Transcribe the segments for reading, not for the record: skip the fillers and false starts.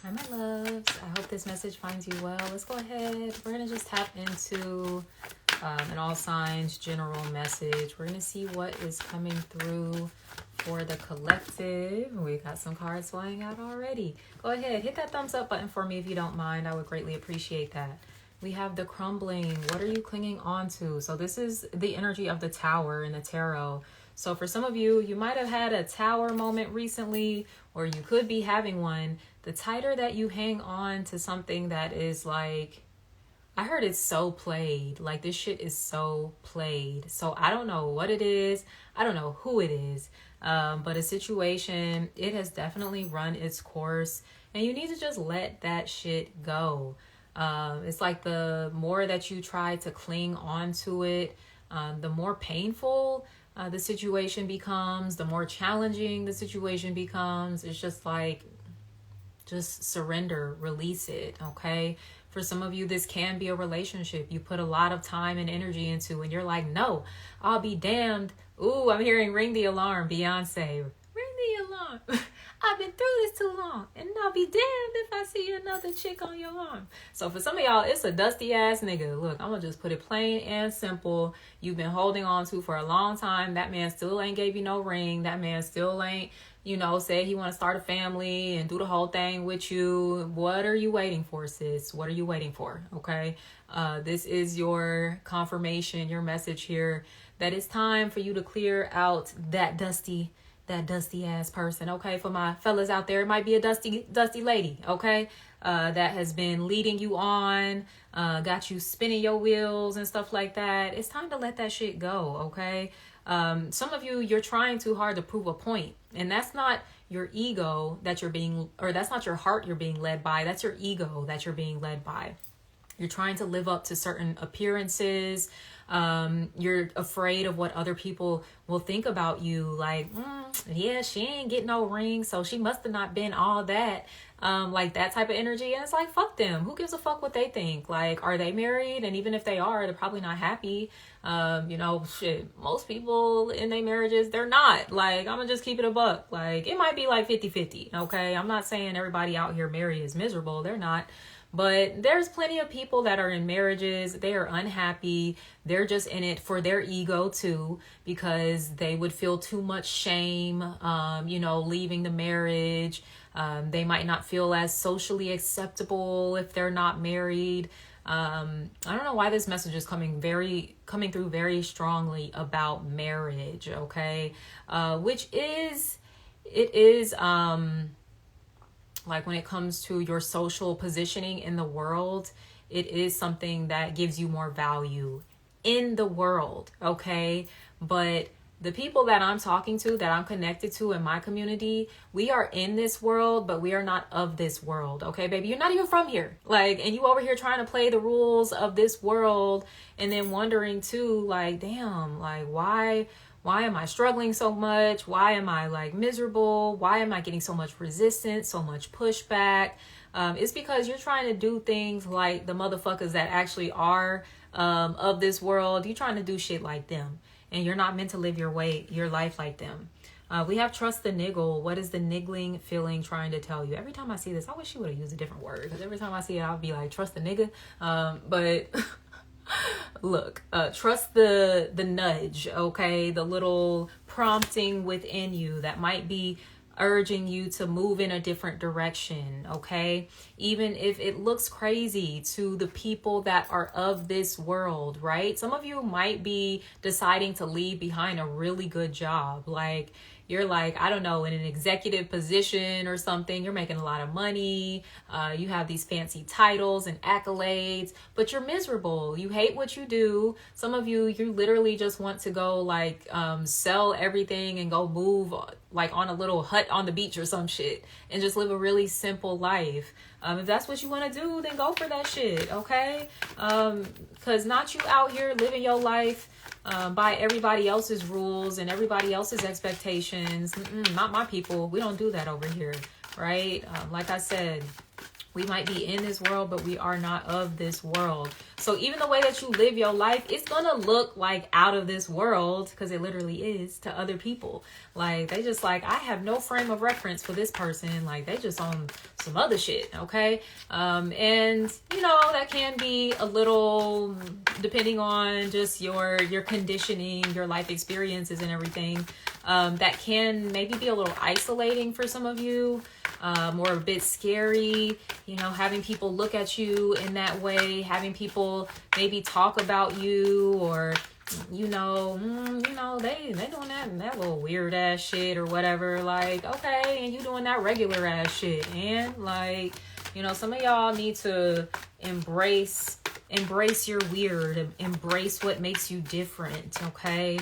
Hi, my loves. I hope this message finds you well. Let's go ahead. We're going to just tap into an all signs general message. We're going to see what is coming through for the collective. We got some cards flying out already. Go ahead. Hit that thumbs up button for me if you don't mind. I would greatly appreciate that. We have the crumbling. What are you clinging on to? So this is the energy of the tower in the tarot. So for some of you, you might have had a tower moment recently, or you could be having one. The tighter that you hang on to something that is like, I heard it's so played. Like this shit is so played. So I don't know what it is. I don't know who it is. But a situation, it has definitely run its course. And you need to just let that shit go. It's like the more that you try to cling on to it, the more painful the situation becomes, the more challenging the situation becomes. It's just like, just surrender, release it, okay? For some of you, this can be a relationship you put a lot of time and energy into, and you're like, no, I'll be damned. Ooh, I'm hearing ring the alarm, Beyonce. Ring the alarm. I've been through this too long, and I'll be damned if I see another chick on your arm. So for some of y'all, it's a dusty ass nigga. Look, I'm gonna just put it plain and simple. You've been holding on to for a long time. That man still ain't gave you no ring. That man still ain't, said he want to start a family and do the whole thing with you. What are you waiting for, sis? What are you waiting for? Okay. This is your confirmation, your message here that it's time for you to clear out that dusty ass person. Okay. For my fellas out there, it might be a dusty lady. Okay. That has been leading you on, got you spinning your wheels and stuff like that. It's time to let that shit go. Okay. Some of you, you're trying too hard to prove a point, and that's not your ego that you're being, or that's not your heart you're being led by. That's your ego that you're being led by. You're trying to live up to certain appearances. You're afraid of what other people will think about you. Like, yeah, she ain't getting no ring, so she must have not been all that. Like that type of energy. And it's like, fuck them. Who gives a fuck what they think? Like, are they married? And even if they are, they're probably not happy. Shit, most people in their marriages, they're not. Like, I'm gonna just keep it a buck. Like, it might be like 50-50. Okay. I'm not saying everybody out here married is miserable. They're not. But there's plenty of people that are in marriages. They are unhappy. They're just in it for their ego too, because they would feel too much shame, leaving the marriage. They might not feel as socially acceptable if they're not married. I don't know why this message is coming through very strongly about marriage. Okay. Like when it comes to your social positioning in the world, it is something that gives you more value in the world, okay? But the people that I'm talking to, that I'm connected to in my community, we are in this world, but we are not of this world, okay, baby? You're not even from here. Like, and you over here trying to play the rules of this world and then wondering too, like, damn, like, why am I struggling so much? Why am I like miserable? Why am I getting so much resistance, so much pushback? It's because you're trying to do things like the motherfuckers that actually are of this world. You're trying to do shit like them, and you're not meant to live your life like them. We have trust the niggle. What is the niggling feeling trying to tell you? Every time I see this, I wish she would have used a different word, because every time I see it, I'll be like, trust the nigga. But look, trust the nudge, okay? The little prompting within you that might be urging you to move in a different direction, okay? Even if it looks crazy to the people that are of this world, right? Some of you might be deciding to leave behind a really good job. Like, you're like, I don't know, in an executive position or something. You're making a lot of money. You have these fancy titles and accolades, but you're miserable. You hate what you do. Some of you literally just want to go like sell everything and go move like on a little hut on the beach or some shit and just live a really simple life. If that's what you want to do, then go for that shit, okay? Because not you out here living your life by everybody else's rules and everybody else's expectations. Not my people. We don't do that over here, right? Like I said, We might be in this world, but we are not of this world. So even the way that you live your life, it's going to look like out of this world, because it literally is to other people. Like, they just like, I have no frame of reference for this person. Like, they just on some other shit. Okay. And you know, that can be a little, depending on just your conditioning, your life experiences and everything, that can maybe be a little isolating for some of you. Or a bit scary, you know, having people look at you in that way, having people maybe talk about you, or, you know, they doing that little weird ass shit or whatever. Like, okay, and you doing that regular ass shit. And like, you know, some of y'all need to embrace your weird, embrace what makes you different. Okay.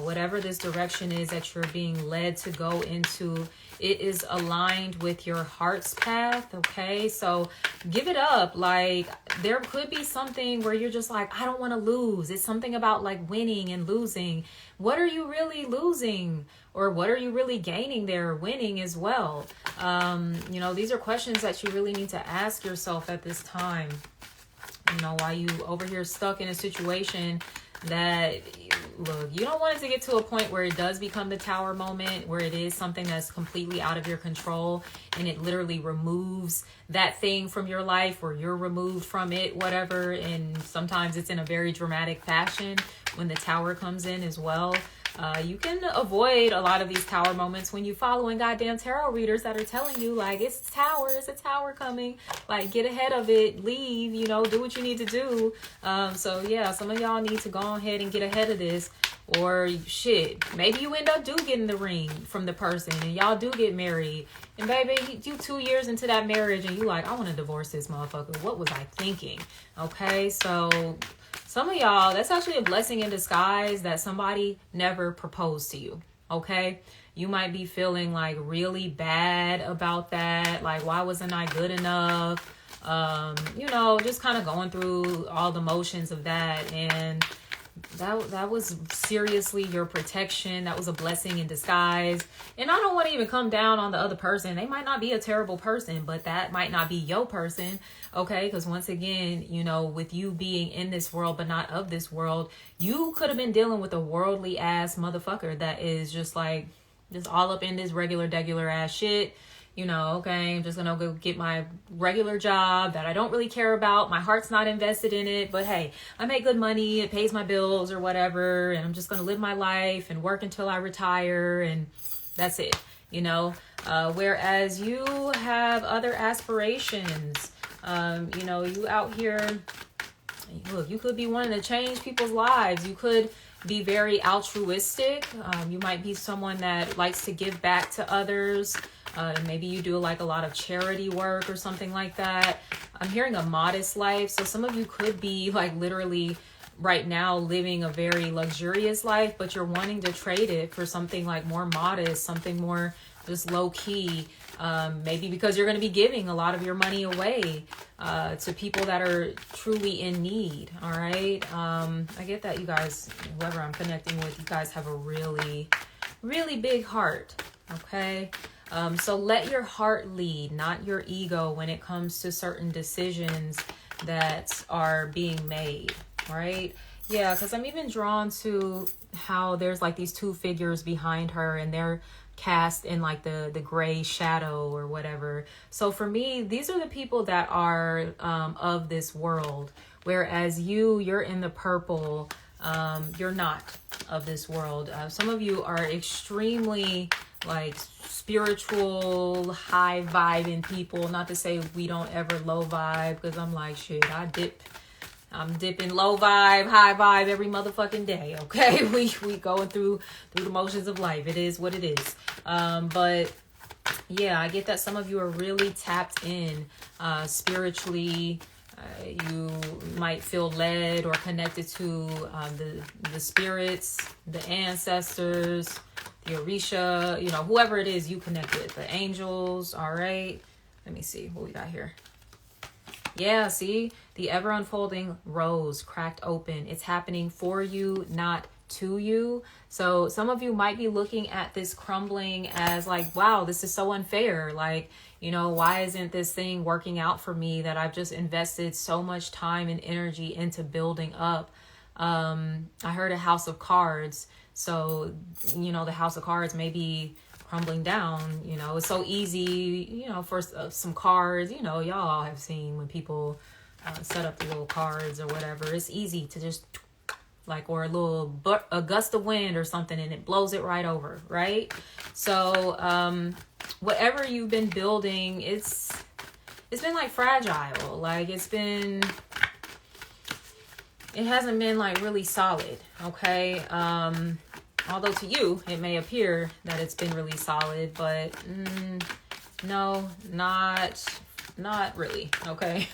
Whatever this direction is that you're being led to go into, it is aligned with your heart's path. Okay. So give it up. Like, there could be something where you're just like, I don't want to lose. It's something about like winning and losing. What are you really losing? Or what are you really gaining there? Winning as well. You know, these are questions that you really need to ask yourself at this time. You know, while you over here stuck in a situation that, look, you don't want it to get to a point where it does become the tower moment, where it is something that's completely out of your control and it literally removes that thing from your life, or you're removed from it, whatever. And sometimes it's in a very dramatic fashion when the tower comes in as well. You can avoid a lot of these tower moments when you following goddamn tarot readers that are telling you like, it's a tower coming, like, get ahead of it, leave, you know, do what you need to do. So yeah, some of y'all need to go ahead and get ahead of this, or shit, maybe you end up getting the ring from the person and y'all do get married, and baby, you 2 years into that marriage and you like, I want to divorce this motherfucker. What was I thinking? Okay. So some of y'all, that's actually a blessing in disguise that somebody never proposed to you. Okay. You might be feeling like really bad about that. Like, why wasn't I good enough? You know, just kind of going through all the motions of that. And that was seriously your protection. That was a blessing in disguise. And I don't want to even come down on the other person. They might not be a terrible person, but that might not be your person. Okay. Because once again, you know, with you being in this world, but not of this world, you could have been dealing with a worldly ass motherfucker that is just like, just all up in this regular ass shit. You know, okay, I'm just going to go get my regular job that I don't really care about. My heart's not invested in it, but hey, I make good money. It pays my bills or whatever. And I'm just going to live my life and work until I retire. And that's it, you know, whereas you have other aspirations. You know, you out here, look, you could be wanting to change people's lives. You could be very altruistic. You might be someone that likes to give back to others. Maybe you do like a lot of charity work or something like that. I'm hearing a modest life. So some of you could be like literally right now living a very luxurious life, but you're wanting to trade it for something like more modest, something more just low key. Maybe because you're going to be giving a lot of your money away to people that are truly in need. All right. I get that, you guys, whoever I'm connecting with, you guys have a really, really big heart. Okay. So let your heart lead, not your ego, when it comes to certain decisions that are being made. Right. Yeah. Because I'm even drawn to how there's like these two figures behind her and they're cast in like the gray shadow or whatever. So for me, these are the people that are of this world, whereas you're in the purple. You're not of this world. Some of you are extremely like spiritual, high vibing people. Not to say we don't ever low vibe, because I'm like, shit, I'm dipping low vibe, high vibe every motherfucking day. Okay. We going through the motions of life. It is what it is. But yeah, I get that some of you are really tapped in, spiritually. You might feel led or connected to, the spirits, the ancestors, the Orisha, you know, whoever it is you connect with, the angels. All right. Let me see what we got here. Yeah, see, the ever unfolding rose cracked open. It's happening for you, not to you. So some of you might be looking at this crumbling as like, wow, this is so unfair. Like, you know, why isn't this thing working out for me that I've just invested so much time and energy into building up? I heard a house of cards. So, you know, the house of cards may be crumbling down. You know, it's so easy, you know, for some cards, you know, y'all have seen when people set up the little cards or whatever. It's easy to just like, or a gust of wind or something, and it blows it right over, right? So whatever you've been building, it's been like fragile. Like it hasn't been like really solid, okay? Although to you it may appear that it's been really solid, but no, not really, okay?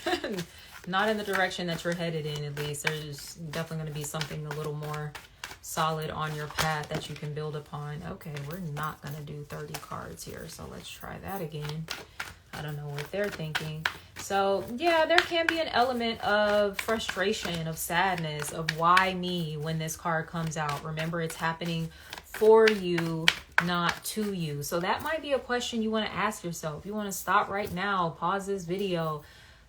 Not in the direction that you're headed in, at least. There's definitely going to be something a little more solid on your path that you can build upon. Okay, we're not going to do 30 cards here, so let's try that again. I don't know what they're thinking. So, yeah, there can be an element of frustration, of sadness, of why me when this card comes out. Remember, it's happening for you, not to you. So that might be a question you want to ask yourself. You want to stop right now, pause this video.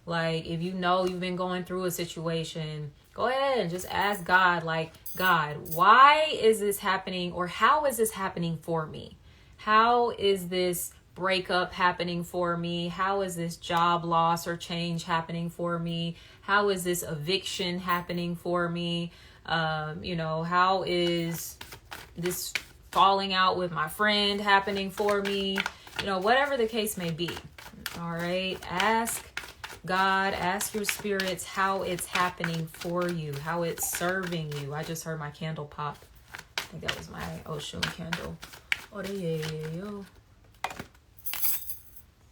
Like, if you know you've been going through a situation, go ahead and just ask God, like, God, why is this happening? Or how is this happening for me? How is this breakup happening for me? How is this job loss or change happening for me? How is this eviction happening for me? You know, how is this falling out with my friend happening for me? You know, whatever the case may be. All right. Ask God, ask your spirits how it's happening for you, how it's serving you. I just heard my candle pop. I think that was my Oshun candle. Oh, yeah.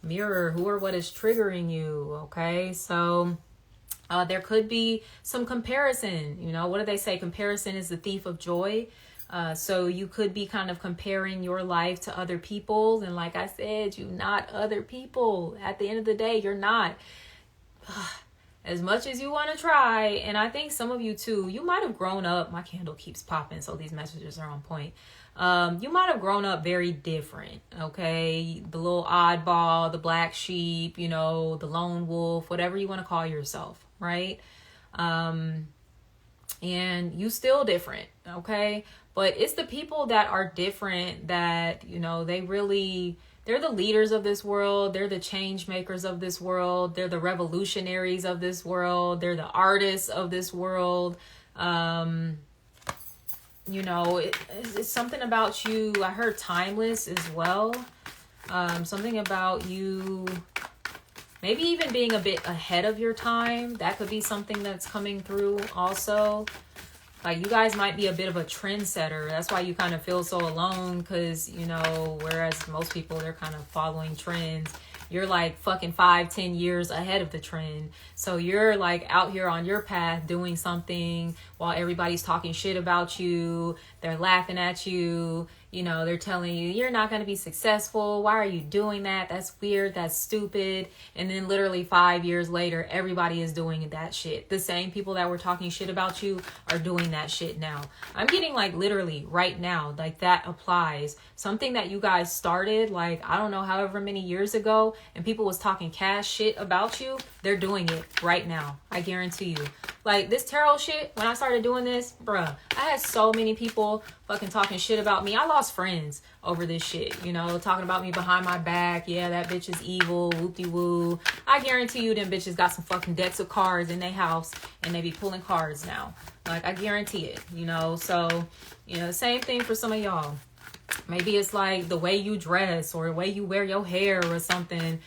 Mirror, who or what is triggering you, okay? So there could be some comparison. You know, what do they say? Comparison is the thief of joy. So you could be kind of comparing your life to other people's. And like I said, you're not other people. At the end of the day, you're not. As much as you want to try, and I think some of you too, you might have grown up. My candle keeps popping, so these messages are on point. You might have grown up very different, okay? The little oddball, the black sheep, you know, the lone wolf, whatever you want to call yourself, right? And you still different, okay? But it's the people that are different that, you know, they're the leaders of this world. They're the change makers of this world. They're the revolutionaries of this world. They're the artists of this world. You know, it's something about you. I heard timeless as well. Something about you maybe even being a bit ahead of your time. That could be something that's coming through also. Like, you guys might be a bit of a trendsetter. That's why you kind of feel so alone, because, you know, whereas most people, they're kind of following trends. You're like fucking 5-10 years ahead of the trend. So you're like out here on your path doing something while everybody's talking shit about you. They're laughing at you. You know, they're telling you, you're not going to be successful. Why are you doing that? That's weird. That's stupid. And then literally 5 years later, everybody is doing that shit. The same people that were talking shit about you are doing that shit now. I'm getting like literally right now, like that applies. Something that you guys started, like, I don't know, however many years ago, and people was talking cash shit about you, they're doing it right now. I guarantee you. Like, this tarot shit, when I started doing this, bruh, I had so many people fucking talking shit about me. I lost friends over this shit, you know, talking about me behind my back. Yeah, that bitch is evil, whoop-de-woo. I guarantee you them bitches got some fucking decks of cards in their house, and they be pulling cards now. Like, I guarantee it, you know. So, you know, same thing for some of y'all. Maybe it's like the way you dress or the way you wear your hair or something,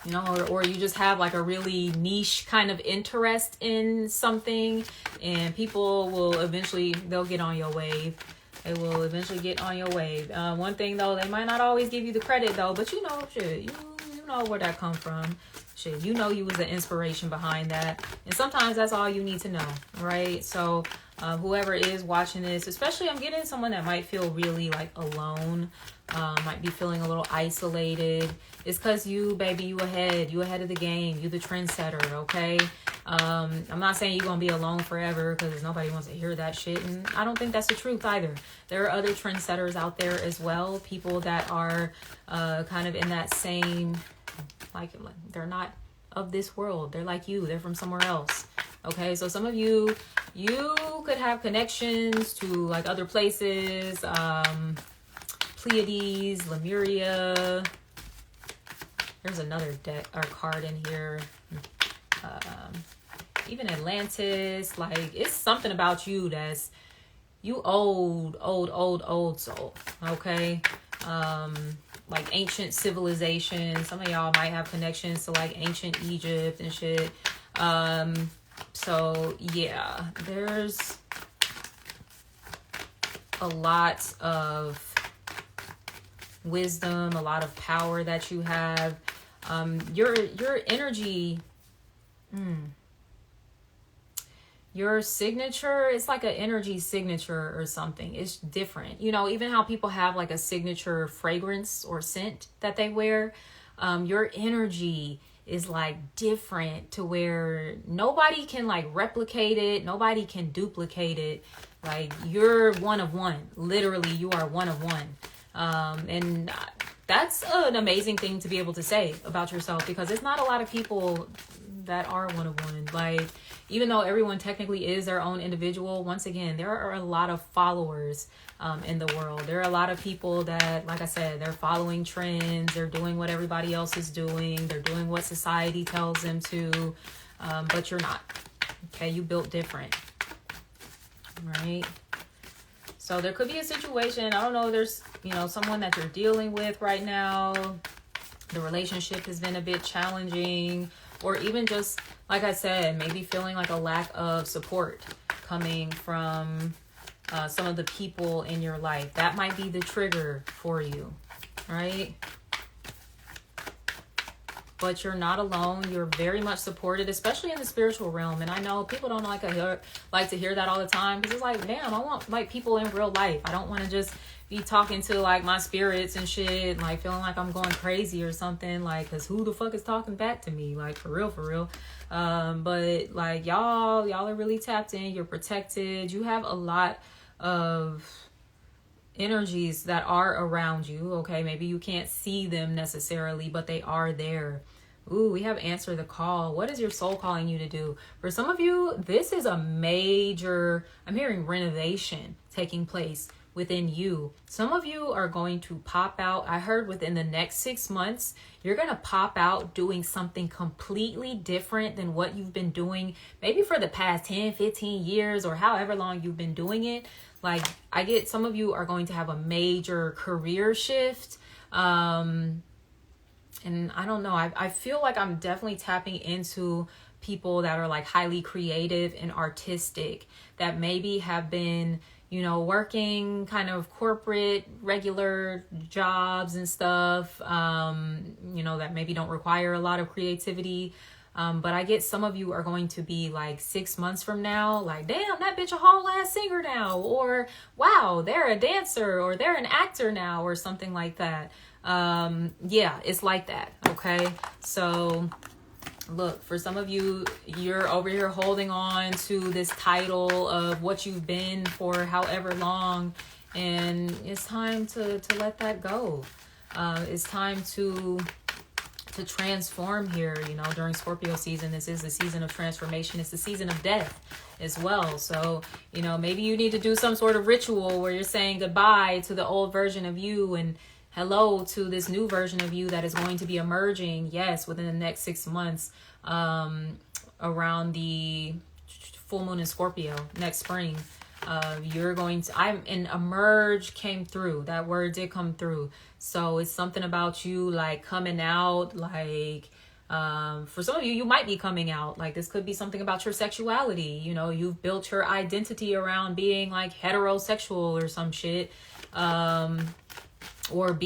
you know, or you just have like a really niche kind of interest in something, and people will eventually, they'll get on your wave. They will eventually get on your wave. One thing though, they might not always give you the credit though, but you know, shit, you know where that come from. Shit, you know you was the inspiration behind that. And sometimes that's all you need to know, right? So Whoever is watching this, especially I'm getting someone that might feel really like alone, might be feeling a little isolated. It's because you, baby, you ahead of the game. You the trendsetter, okay? I'm not saying you're going to be alone forever, because nobody wants to hear that shit. And I don't think that's the truth either. There are other trendsetters out there as well. People that are kind of in that same, like, they're not of this world. They're like you. They're from somewhere else. Okay, so some of you could have connections to like other places, Pleiades, Lemuria. There's another deck or card in here. Even Atlantis. Like, it's something about you that's you old soul. Okay, like ancient civilization. Some of y'all might have connections to like ancient Egypt and shit. So yeah, there's a lot of wisdom, a lot of power that you have. Your energy, your signature, it's like an energy signature or something. It's different. You know, even how people have like a signature fragrance or scent that they wear, your energy is like different to where nobody can like replicate it. Nobody can duplicate it. Like, you're one of one. Literally, you are one of one. And that's an amazing thing to be able to say about yourself, because it's not a lot of people that are one of one. Like, even though everyone technically is their own individual, once again, there are a lot of followers in the world. There are a lot of people that, like I said, they're following trends. They're doing what everybody else is doing. They're doing what society tells them to. But you're not. Okay, you built different. Right? So there could be a situation, I don't know, there's, you know, someone that you're dealing with right now. The relationship has been a bit challenging, or even just, like I said, maybe feeling like a lack of support coming from some of the people in your life. That might be the trigger for you, right? But you're not alone. You're very much supported, especially in the spiritual realm. And I know people don't like to hear that all the time, because it's like, damn, I want like people in real life. I don't want to just be talking to like my spirits and shit, like feeling like I'm going crazy or something, like, because who the fuck is talking back to me, like, for real. But like, y'all are really tapped in. You're protected. You have a lot of energies that are around you. Okay, maybe you can't see them necessarily, but they are there. Ooh, we have answer the call. What is your soul calling you to do? For some of you, this is a major, I'm hearing renovation taking place within you. Some of you are going to pop out. I heard within the next 6 months, you're going to pop out doing something completely different than what you've been doing, maybe for the past 10, 15 years, or however long you've been doing it. Like, I get some of you are going to have a major career shift. And I don't know, I feel like I'm definitely tapping into people that are like highly creative and artistic, that maybe have been, you know, working kind of corporate, regular jobs and stuff, you know, that maybe don't require a lot of creativity. But I get some of you are going to be like 6 months from now, like, damn, that bitch a whole ass singer now, or wow, they're a dancer, or they're an actor now, or something like that. Yeah, it's like that. Okay. So look, for some of you, you're over here holding on to this title of what you've been for however long, and it's time to let that go. It's time to transform here. You know, during Scorpio season, this is the season of transformation. It's the season of death as well. So, you know, maybe you need to do some sort of ritual where you're saying goodbye to the old version of you and hello to this new version of you that is going to be emerging, yes, within the next 6 months, around the full moon in Scorpio next spring. You're going to, emerge came through. That word did come through. So it's something about you like coming out, like, for some of you, you might be coming out. Like, this could be something about your sexuality. You know, you've built your identity around being like heterosexual or some shit. or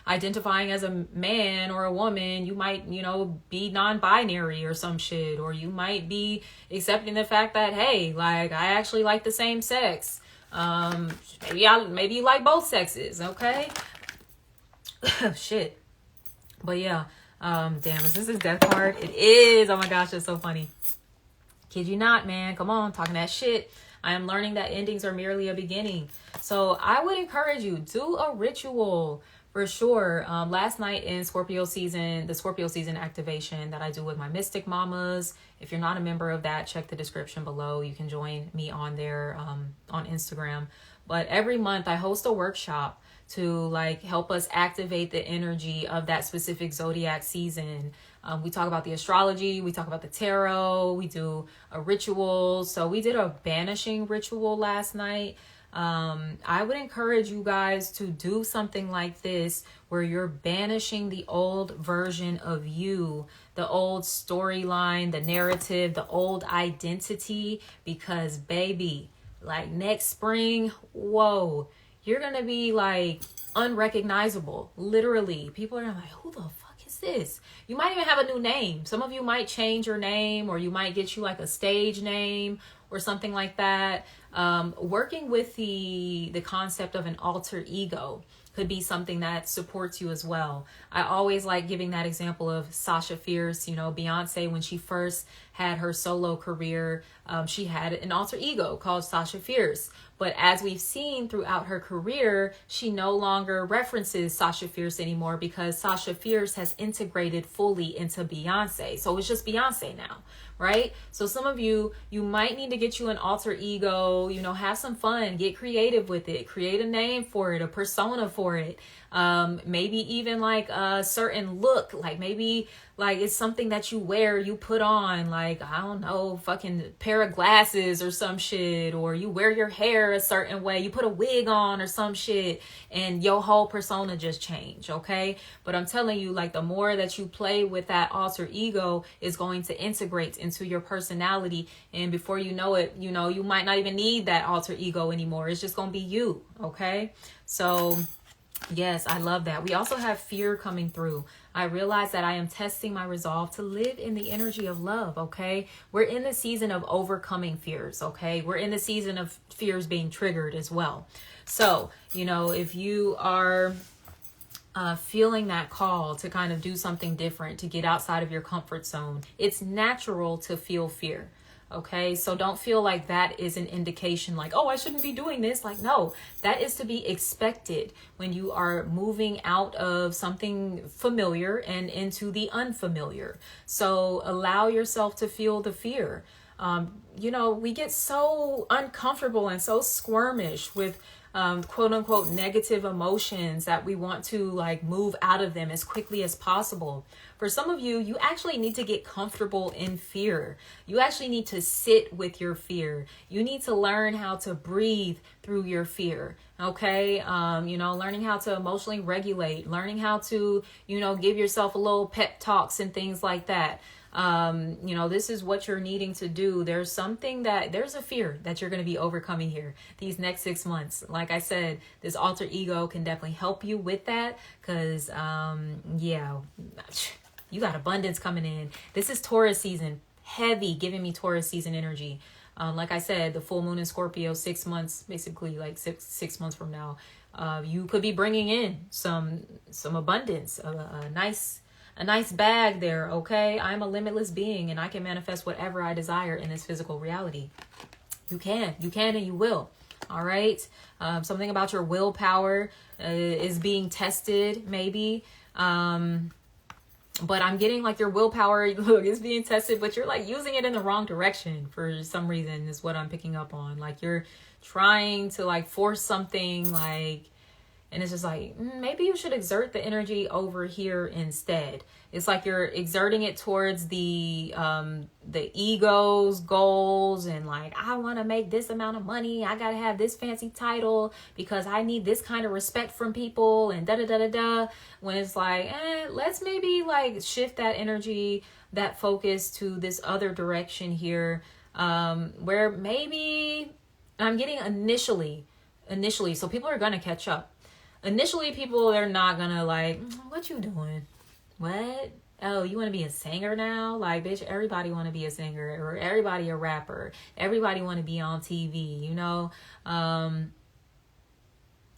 identifying as a man or a woman. You might, be non-binary or some shit, or you might be accepting the fact that, hey, like, I actually like the same sex. Maybe you like both sexes. Okay. Shit. But yeah, damn, is this death card? It is. Oh my gosh, that's so funny. Kid you not, man. Come on, talking that shit. I am learning that endings are merely a beginning. So I would encourage you, do a ritual for sure. Last night in the Scorpio season activation that I do with my Mystic Mamas. If you're not a member of that, check the description below. You can join me on there on Instagram. But every month I host a workshop to like help us activate the energy of that specific zodiac season. We talk about the astrology, we talk about the tarot, we do a ritual. So we did a banishing ritual last night. I would encourage you guys to do something like this where you're banishing the old version of you, the old storyline, the narrative, the old identity, because baby, like next spring, whoa, you're going to be like unrecognizable. Literally. People are like, who the fuck is this? You might even have a new name. Some of you might change your name, or you might get you like a stage name or something like that. Working with the concept of an alter ego could be something that supports you as well. I always like giving that example of Sasha Fierce. Beyonce, when she first had her solo career, she had an alter ego called Sasha Fierce. But as we've seen throughout her career, she no longer references Sasha Fierce anymore because Sasha Fierce has integrated fully into Beyonce. So it's just Beyonce now, right? So some of you might need to get you an alter ego, have some fun, get creative with it, create a name for it, a persona for it. Maybe even like a certain look, like maybe like it's something that you wear, you put on, like, I don't know, fucking pair of glasses or some shit, or you wear your hair a certain way, you put a wig on or some shit, and your whole persona just changed. Okay. But I'm telling you, like, the more that you play with that alter ego is going to integrate into your personality. And before you know it, you might not even need that alter ego anymore. It's just going to be you. Okay. So yes, I love that. We also have fear coming through. I realize that I am testing my resolve to live in the energy of love, okay? We're in the season of overcoming fears, okay? We're in the season of fears being triggered as well. So, if you are feeling that call to kind of do something different, to get outside of your comfort zone, it's natural to feel fear. Okay, so don't feel like that is an indication like, oh, I shouldn't be doing this. Like, no, that is to be expected when you are moving out of something familiar and into the unfamiliar. So allow yourself to feel the fear. We get so uncomfortable and so squirmish with quote unquote negative emotions that we want to like move out of them as quickly as possible. For some of you, you actually need to get comfortable in fear. You actually need to sit with your fear. You need to learn how to breathe through your fear. Okay. Learning how to emotionally regulate, learning how to, give yourself a little pep talks and things like that. This is what you're needing to do. There's a fear that you're going to be overcoming here these next 6 months. Like I said, this alter ego can definitely help you with that because, you got abundance coming in. This is Taurus season, heavy, giving me Taurus season energy. Like I said, the full moon in Scorpio, 6 months, basically like six months from now, you could be bringing in some abundance, a nice bag there. Okay. I'm a limitless being and I can manifest whatever I desire in this physical reality. You can and you will. All right. Something about your willpower is being tested maybe. But I'm getting like your willpower is being tested, but you're like using it in the wrong direction for some reason is what I'm picking up on. Like you're trying to like force something like, and it's just like, maybe you should exert the energy over here instead. It's like you're exerting it towards the ego's goals and like, I want to make this amount of money. I got to have this fancy title because I need this kind of respect from people and da-da-da-da-da. When it's like, let's maybe like shift that energy, that focus to this other direction here where maybe I'm getting initially, so people are going to catch up. initially people, they're not gonna like, what you doing? What? Oh, you want to be a singer now? Like, bitch, everybody want to be a singer, or everybody a rapper. Everybody want to be on TV, you know?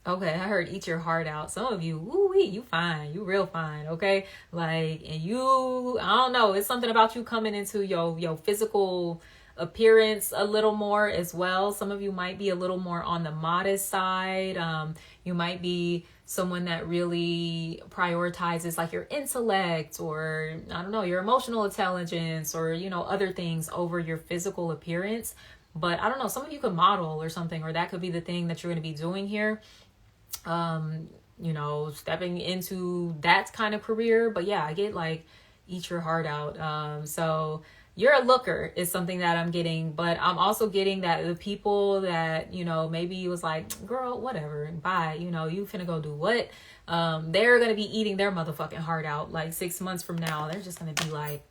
Okay, I heard eat your heart out. Some of you, woo-wee, you fine. You real fine, okay? Like, and you, I don't know, it's something about you coming into your physical appearance a little more as well. Some of you might be a little more on the modest side. You might be someone that really prioritizes like your intellect, or I don't know, your emotional intelligence, or, you know, other things over your physical appearance. But I don't know, some of you could model or something, or that could be the thing that you're going to be doing here. You know, stepping into that kind of career. But yeah, I get like, eat your heart out. So you're a looker is something that I'm getting, but I'm also getting that the people that, you know, maybe it was like, girl, whatever, bye, you know, you finna go do what? They're going to be eating their motherfucking heart out like 6 months from now. They're just going to be like,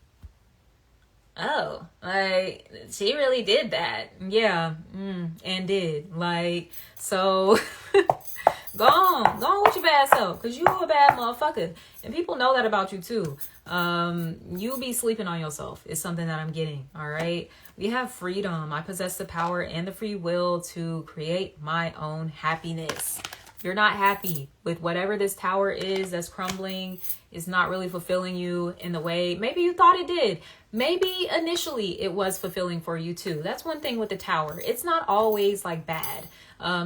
oh, like, she really did that. Yeah. And did. Like, so go on with your bad self, because you a bad motherfucker. And people know that about you too. You be sleeping on yourself is something that I'm getting. All right. We have freedom. I possess the power and the free will to create my own happiness. You're not happy with whatever this tower is that's crumbling. It's not really fulfilling you in the way maybe you thought it did. Maybe initially it was fulfilling for you too. That's one thing with the tower. It's not always like bad.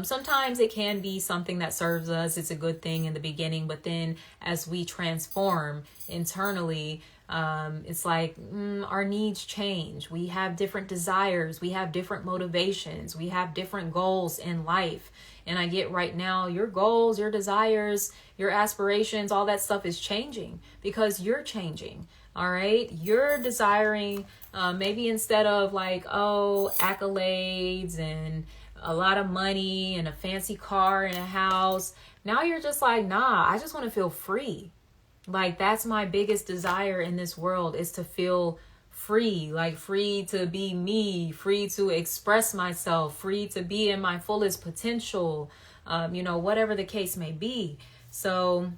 Sometimes it can be something that serves us. It's a good thing in the beginning, but then as we transform internally, it's like our needs change. We have different desires. We have different motivations. We have different goals in life. And I get right now, your goals, your desires, your aspirations, all that stuff is changing because you're changing. All right. You're desiring, maybe instead of like, oh, accolades and a lot of money and a fancy car and a house. Now you're just like, nah, I just want to feel free. Like, that's my biggest desire in this world, is to feel free, like free to be me, free to express myself, free to be in my fullest potential, you know, whatever the case may be. So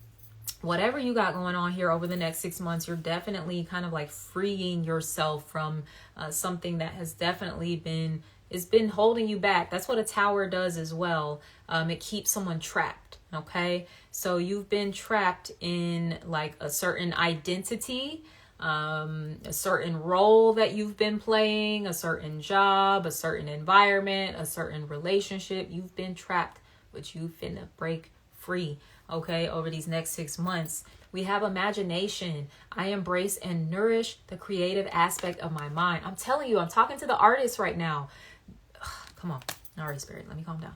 whatever you got going on here over the next 6 months, you're definitely kind of like freeing yourself from something that has definitely been holding you back. That's what a tower does as well. It keeps someone trapped. Okay. So you've been trapped in like a certain identity, a certain role that you've been playing, a certain job, a certain environment, a certain relationship. You've been trapped, but you finna break free. Okay. Over these next 6 months, we have imagination. I embrace and nourish the creative aspect of my mind. I'm telling you, I'm talking to the artists right now. Come on. All right, Spirit, let me calm down.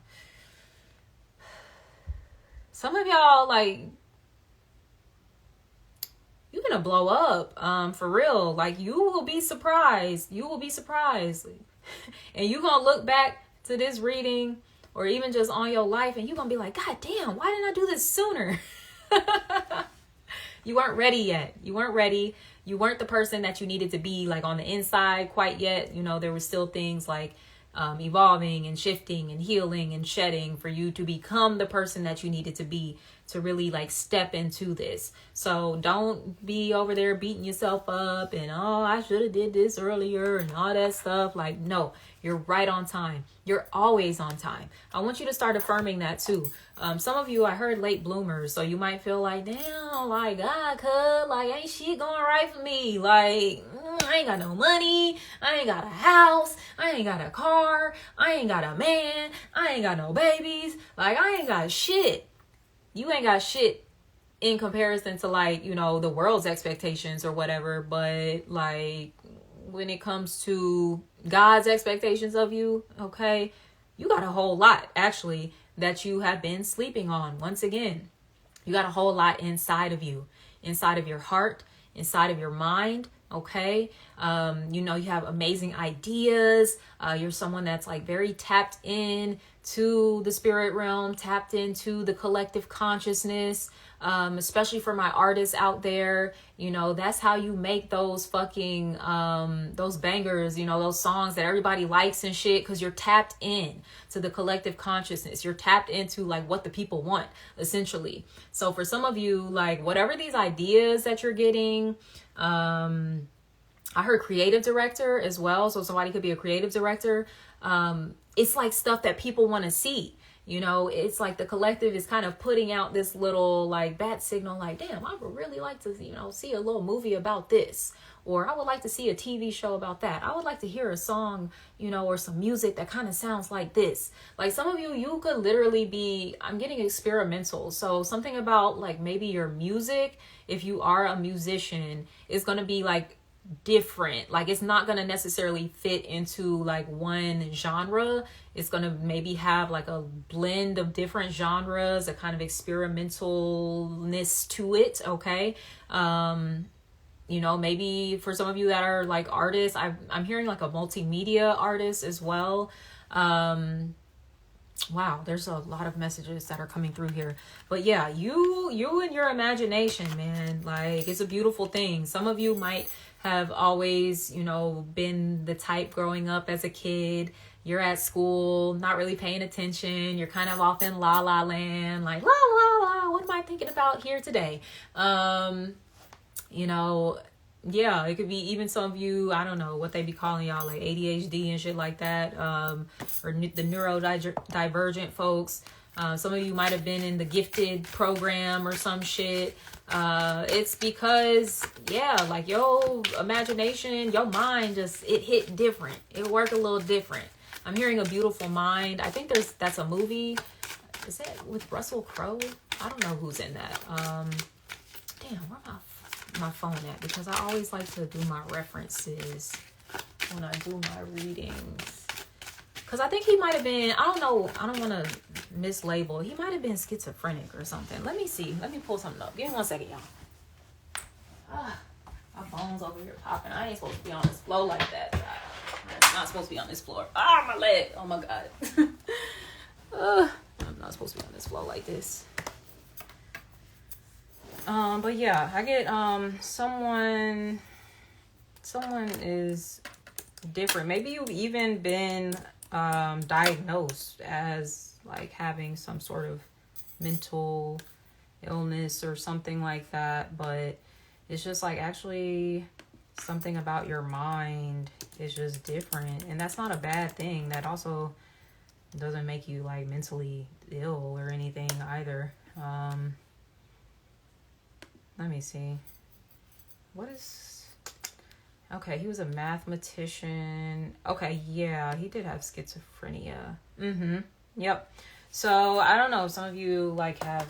Some of y'all, like, you're going to blow up, for real. Like, you will be surprised. You will be surprised. And you're going to look back to this reading or even just on your life, and you're going to be like, God damn, why didn't I do this sooner? You weren't ready yet. You weren't ready. You weren't the person that you needed to be, like, on the inside quite yet. You know, there were still things like evolving and shifting and healing and shedding for you to become the person that you needed to be to really like step into this. So don't be over there beating yourself up and, oh, I should have did this earlier and all that stuff. Like, no, you're right on time. You're always on time. I want you to start affirming that too. Some of you, I heard late bloomers. So you might feel like, damn, like, God, cuz, like, ain't shit going right for me. Like, I ain't got no money. I ain't got a house. I ain't got a car. I ain't got a man. I ain't got no babies. Like, I ain't got shit. You ain't got shit in comparison to, like, you know, the world's expectations or whatever. But like, when it comes to God's expectations of you, okay, you got a whole lot actually that you have been sleeping on. Once again, you got a whole lot inside of you, inside of your heart, inside of your mind. Okay. You know, you have amazing ideas. You're someone that's like very tapped in to the spirit realm, tapped into the collective consciousness. Especially for my artists out there, you know, that's how you make those fucking those bangers, you know, those songs that everybody likes and shit, because you're tapped in to the collective consciousness. You're tapped into like what the people want, essentially. So for some of you, like whatever these ideas that you're getting, I heard creative director as well, so somebody could be a creative director. It's like stuff that people want to see. You know, it's like the collective is kind of putting out this little like bat signal, like, damn, I would really like to, you know, see a little movie about this, or I would like to see a TV show about that. I would like to hear a song, you know, or some music that kind of sounds like this. Like some of you, you could literally be, I'm getting experimental. So something about like maybe your music, if you are a musician, is going to be like different. Like it's not going to necessarily fit into like one genre. It's going to maybe have like a blend of different genres, a kind of experimentalness to it. Okay. You know, maybe for some of you that are like artists, I'm hearing like a multimedia artist as well. Wow, there's a lot of messages that are coming through here. But yeah, you and your imagination, man, like it's a beautiful thing. Some of you might have always, you know, been the type growing up as a kid. You're at school, not really paying attention. You're kind of off in la la land, like la la la. What am I thinking about here today? You know, yeah, it could be even some of you, I don't know what they be calling y'all, like ADHD and shit like that, or the neurodivergent folks. Some of you might have been in the gifted program or some shit. It's because, yeah, like your imagination, your mind just, it hit different. It worked a little different. I'm hearing A Beautiful Mind. I think that's a movie. Is that with Russell Crowe? I don't know who's in that. Damn, where my phone at? Because I always like to do my references when I do my readings. Because I think he might have been, I don't know, I don't want to mislabel. He might have been schizophrenic or something. Let me see. Let me pull something up. Give me 1 second, y'all. My phone's over here popping. I ain't supposed to be on this floor like that. I'm not supposed to be on this floor. My leg. Oh, my God. I'm not supposed to be on this floor like this. But yeah, I get, someone is different. Maybe you've even been, diagnosed as like having some sort of mental illness or something like that, but it's just like actually something about your mind is just different, and that's not a bad thing. That also doesn't make you like mentally ill or anything either. Let me see. What is... Okay, he was a mathematician. Okay, yeah, he did have schizophrenia. Yep. So, I don't know. Some of you, like, have...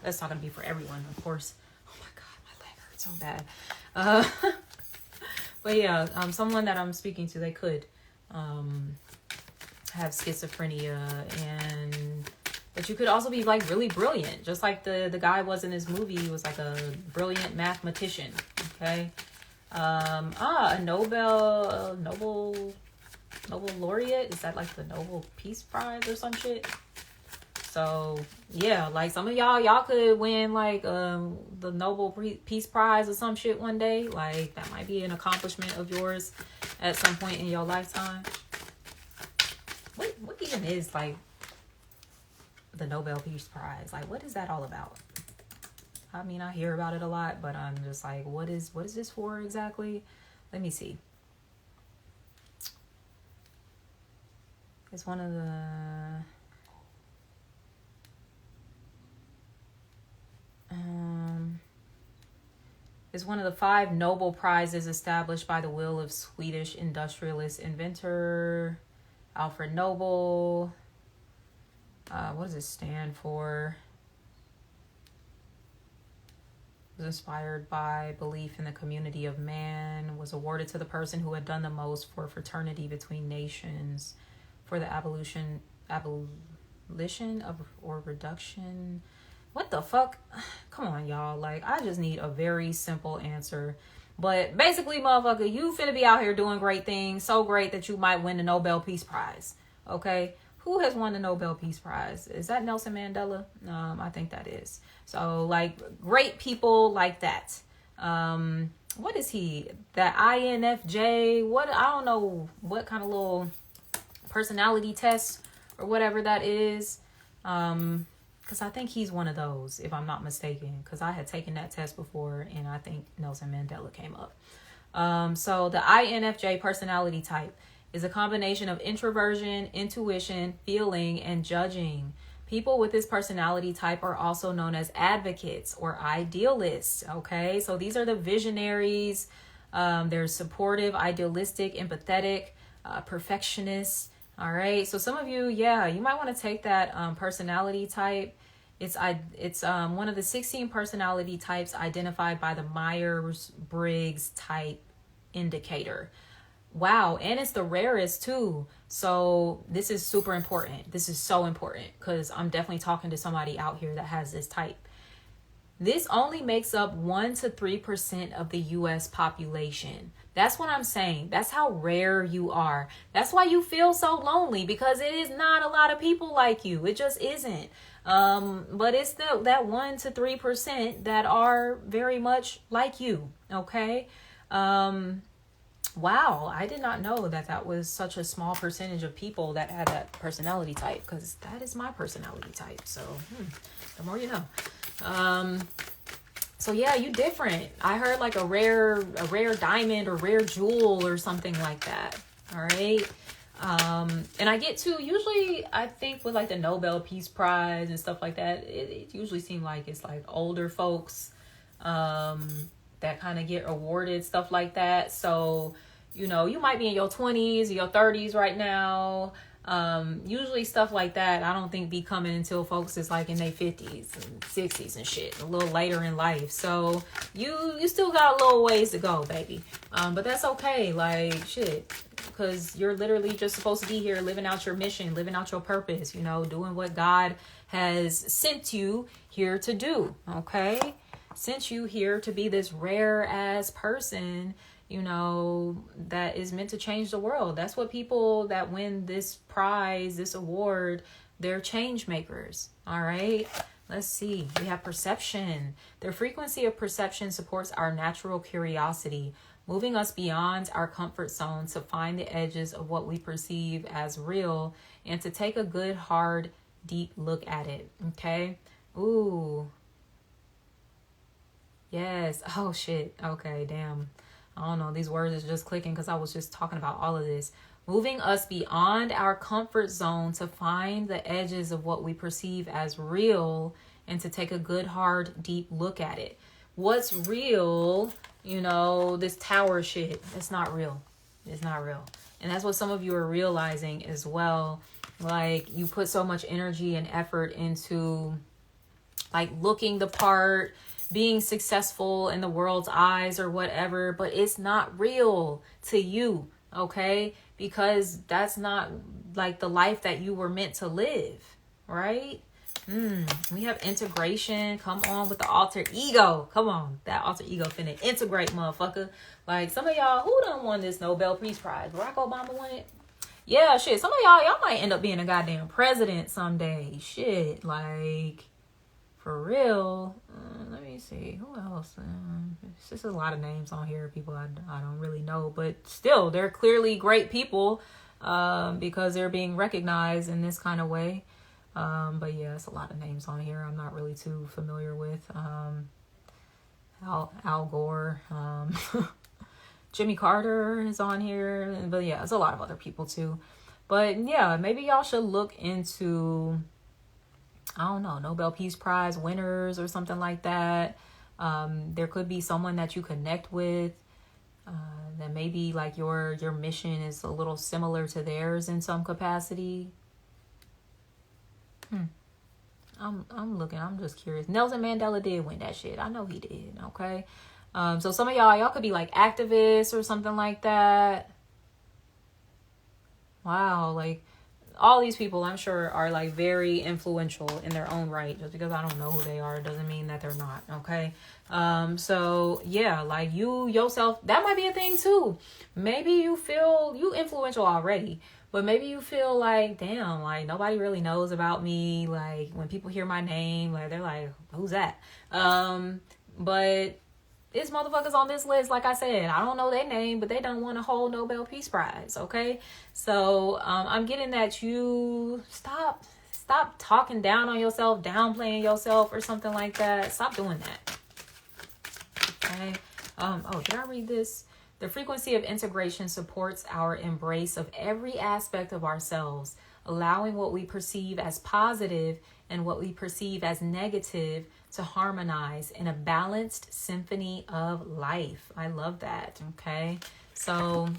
That's not going to be for everyone, of course. Oh, my God, my leg hurts so bad. But, yeah, someone that I'm speaking to, they could have schizophrenia, and... But you could also be, like, really brilliant. Just like the guy was in this movie. He was, like, a brilliant mathematician, okay? A Nobel laureate. Is that like the Nobel Peace Prize or some shit? So yeah, like some of y'all could win like the Nobel Peace Prize or some shit one day. Like that might be an accomplishment of yours at some point in your lifetime. What even is like the Nobel Peace Prize? Like what is that all about? I mean, I hear about it a lot, but I'm just like, what is this for exactly? Let me see. It's one of the... It's one of the 5 Nobel Prizes established by the will of Swedish industrialist inventor Alfred Nobel. What does it stand for? Was inspired by belief in the community of man, was awarded to the person who had done the most for fraternity between nations, for the abolition of or reduction. What the fuck? Come on, y'all. Like, I just need a very simple answer. But basically, motherfucker, you finna be out here doing great things. So great that you might win the Nobel Peace Prize. Okay? Who has won the Nobel Peace Prize? Is that Nelson Mandela? I think that is. So like great people like that. What is he? That INFJ? What? I don't know what kind of little personality test or whatever that is. Because I think he's one of those, if I'm not mistaken. Because I had taken that test before, and I think Nelson Mandela came up. So the INFJ personality type is a combination of introversion, intuition, feeling, and judging. People with this personality type are also known as advocates or idealists, okay? So these are the visionaries. They're supportive, idealistic, empathetic, perfectionists, all right? So some of you, yeah, you might want to take that personality type. It's one of the 16 personality types identified by the Myers-Briggs type indicator. Wow, and it's the rarest too. So this is super important. This is so important because I'm definitely talking to somebody out here that has this type. This only makes up 1 to 3% of the US population. That's what I'm saying. That's how rare you are. That's why you feel so lonely, because it is not a lot of people like you. It just isn't. But it's that 1 to 3% that are very much like you. Okay. Wow, I did not know that was such a small percentage of people that had that personality type, because that is my personality type. So the more you know. So yeah, you different. I heard like a rare diamond or rare jewel or something like that. All right. And I get to, usually I think with like the Nobel Peace Prize and stuff like that, it usually seems like it's like older folks that kind of get awarded stuff like that. So, you know, you might be in your 20s or your 30s right now. Usually stuff like that, I don't think be coming until folks is like in their 50s and 60s and shit, a little later in life. So you still got a little ways to go, baby. But that's okay. Like shit, because you're literally just supposed to be here living out your mission, living out your purpose, you know, doing what God has sent you here to do. Okay. Sent you here to be this rare ass person, you know, that is meant to change the world. That's what people that win this prize, this award, they're change makers. All right. Let's see. We have perception. Their frequency of perception supports our natural curiosity, moving us beyond our comfort zone to find the edges of what we perceive as real and to take a good, hard, deep look at it. Okay. Ooh. Yes. Oh, shit. Okay, damn. I don't know. These words is just clicking because I was just talking about all of this. Moving us beyond our comfort zone to find the edges of what we perceive as real and to take a good, hard, deep look at it. What's real, you know, this tower shit, it's not real. It's not real. And that's what some of you are realizing as well. Like, you put so much energy and effort into, like, looking the part, being successful in the world's eyes or whatever, but it's not real to you, okay? Because that's not like the life that you were meant to live, right? We have integration. Come on with the alter ego. Come on, that alter ego finna integrate, motherfucker. Like some of y'all, who done won this Nobel Peace Prize? Barack Obama won it? Yeah, shit. Some of y'all might end up being a goddamn president someday. Shit, like... For real, let me see, who else? It's just a lot of names on here, people I don't really know, but still, they're clearly great people because they're being recognized in this kind of way. But yeah, it's a lot of names on here I'm not really too familiar with. Al Gore, Jimmy Carter is on here, but yeah, it's a lot of other people too. But yeah, maybe y'all should look into... I don't know, Nobel Peace Prize winners or something like that. There could be someone that you connect with that maybe like your mission is a little similar to theirs in some capacity. I'm looking, I'm just curious. Nelson Mandela did win that shit. I know he did, okay? So some of y'all could be like activists or something like that. Wow, like... all these people, I'm sure, are like very influential in their own right. Just because I don't know who they are doesn't mean that they're not. Okay. So yeah, like you yourself, that might be a thing too. Maybe you feel you influential already, but maybe you feel like, damn, like nobody really knows about me. Like when people hear my name, like they're like, who's that? But it's motherfuckers on this list, like I said, I don't know their name, but they don't want a whole Nobel Peace Prize, okay? So I'm getting that you stop talking down on yourself, downplaying yourself or something like that. Stop doing that, okay? Oh, did I read this? The frequency of integration supports our embrace of every aspect of ourselves, allowing what we perceive as positive and what we perceive as negative to harmonize in a balanced symphony of life. I love that. Okay. So,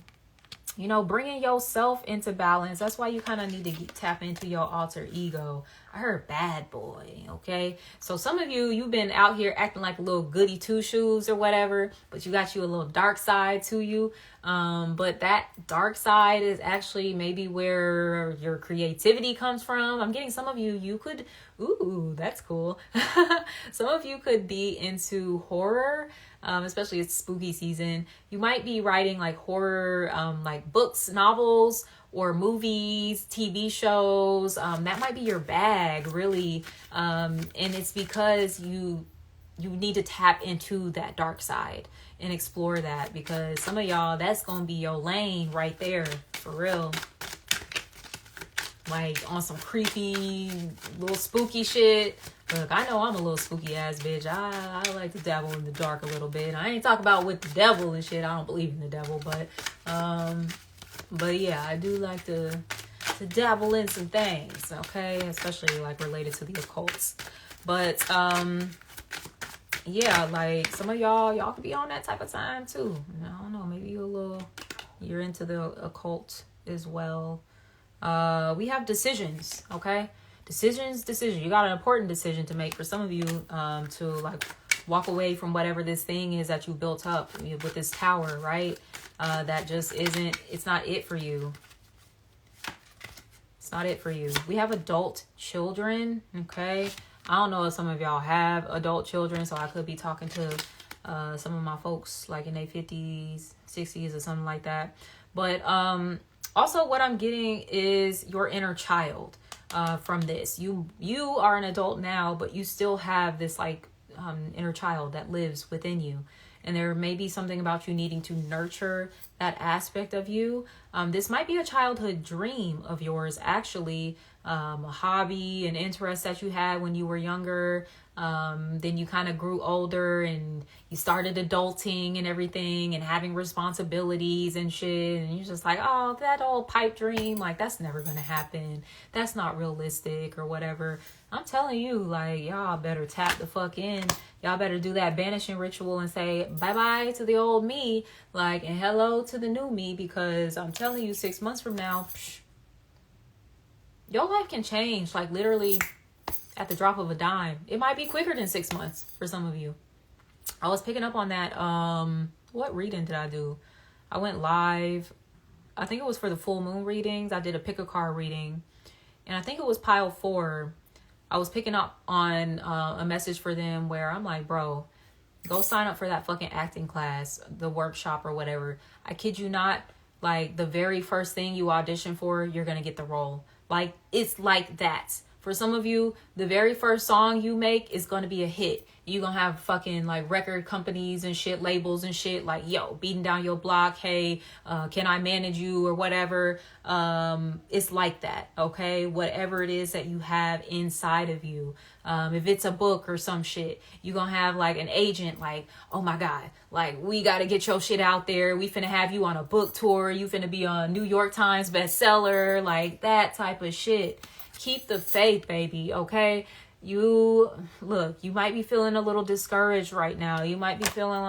you know, bringing yourself into balance. That's why you kind of need to tap into your alter ego. I heard bad boy. Okay. So some of you, you've been out here acting like a little goody two shoes or whatever, but you got you a little dark side to you. But that dark side is actually maybe where your creativity comes from. I'm getting some of you, you could, ooh, that's cool. Some of you could be into horror. Especially it's spooky season. You might be writing like horror, like books, novels, or movies, TV shows. That might be your bag, really. And it's because you need to tap into that dark side and explore that, because some of y'all, that's gonna be your lane right there, for real. Like on some creepy, little spooky shit. Look, I know I'm a little spooky ass bitch. I like to dabble in the dark a little bit. I ain't talking about with the devil and shit. I don't believe in the devil, but yeah, I do like to dabble in some things, okay? Especially like related to the occults. But yeah, like some of y'all could be on that type of time too. I don't know, maybe you're into the occult as well. We have decisions, okay? Decisions. You got an important decision to make for some of you, to like walk away from whatever this thing is that you built up with this tower, right? That just it's not it for you. It's not it for you. We have adult children, okay? I don't know if some of y'all have adult children, so I could be talking to some of my folks like in their 50s, 60s or something like that. But also what I'm getting is your inner child from this. You are an adult now, but you still have this like inner child that lives within you. And there may be something about you needing to nurture that aspect of you. This might be a childhood dream of yours, actually, a hobby, an interest that you had when you were younger. Then you kind of grew older and you started adulting and everything and having responsibilities and shit. And you're just like, oh, that old pipe dream, like that's never going to happen. That's not realistic or whatever. I'm telling you, like, y'all better tap the fuck in. Y'all better do that banishing ritual and say bye-bye to the old me, like, and hello to the new me, because I'm telling you, 6 months from now, your life can change, like, literally at the drop of a dime. It might be quicker than 6 months for some of you. I was picking up on that. What reading did I do? I went live. I think it was for the full moon readings. I did a pick a card reading, and I think it was pile 4. I was picking up on a message for them where I'm like, bro, go sign up for that fucking acting class, the workshop or whatever. I kid you not, like the very first thing you audition for, you're going to get the role. Like, it's like that. For some of you, the very first song you make is going to be a hit. You're going to have fucking like record companies and shit, labels and shit like, yo, beating down your block. Hey, can I manage you or whatever? It's like that. Okay. Whatever it is that you have inside of you. If it's a book or some shit, you're going to have like an agent like, oh my God, like we got to get your shit out there. We finna have you on a book tour. You finna be on New York Times bestseller, like that type of shit. Keep the faith, baby. Okay. You might be feeling a little discouraged right now. You might be feeling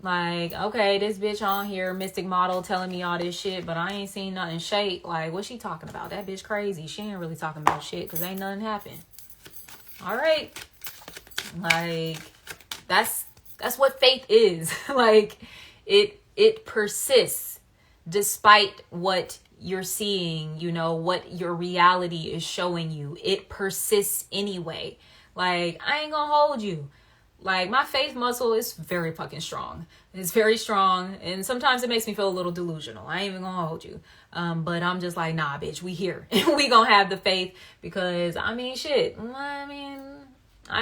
like, okay, this bitch on here, mystic model, telling me all this shit, but I ain't seen nothing shake. Like, what's she talking about? That bitch crazy. She ain't really talking about shit because ain't nothing happened. All right. Like, that's what faith is. Like, it persists. despite what you're seeing, you know, what your reality is showing you. It persists anyway. Like, I ain't gonna hold you. Like, my faith muscle is very fucking strong. It's very strong. And sometimes it makes me feel a little delusional. I ain't even gonna hold you. But I'm just like, nah, bitch, we here. We gonna have the faith because, I mean, shit. I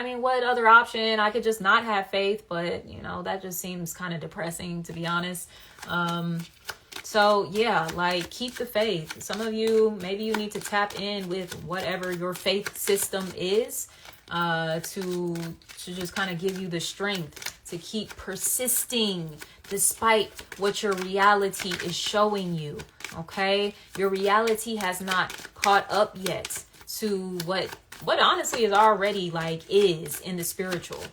mean, what other option? I could just not have faith. But, you know, that just seems kind of depressing, to be honest. So, yeah, like, keep the faith. Some of you, maybe you need to tap in with whatever your faith system is. To just kind of give you the strength to keep persisting despite what your reality is showing you. Okay, your reality has not caught up yet to what honestly is already like is in the spiritual.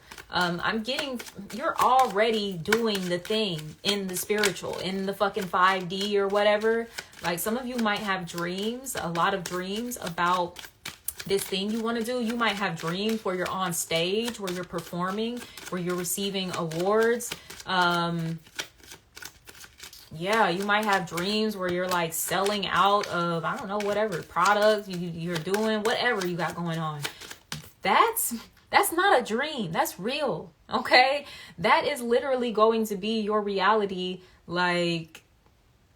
You're already doing the thing in the spiritual, in the fucking 5D or whatever. Like, some of you might have dreams, a lot of dreams about this thing you want to do. You might have dreams where you're on stage, where you're performing, where you're receiving awards. Yeah, you might have dreams where you're like selling out of, I don't know, whatever products you're doing, whatever you got going on. That's not a dream. That's real. Okay. That is literally going to be your reality. Like,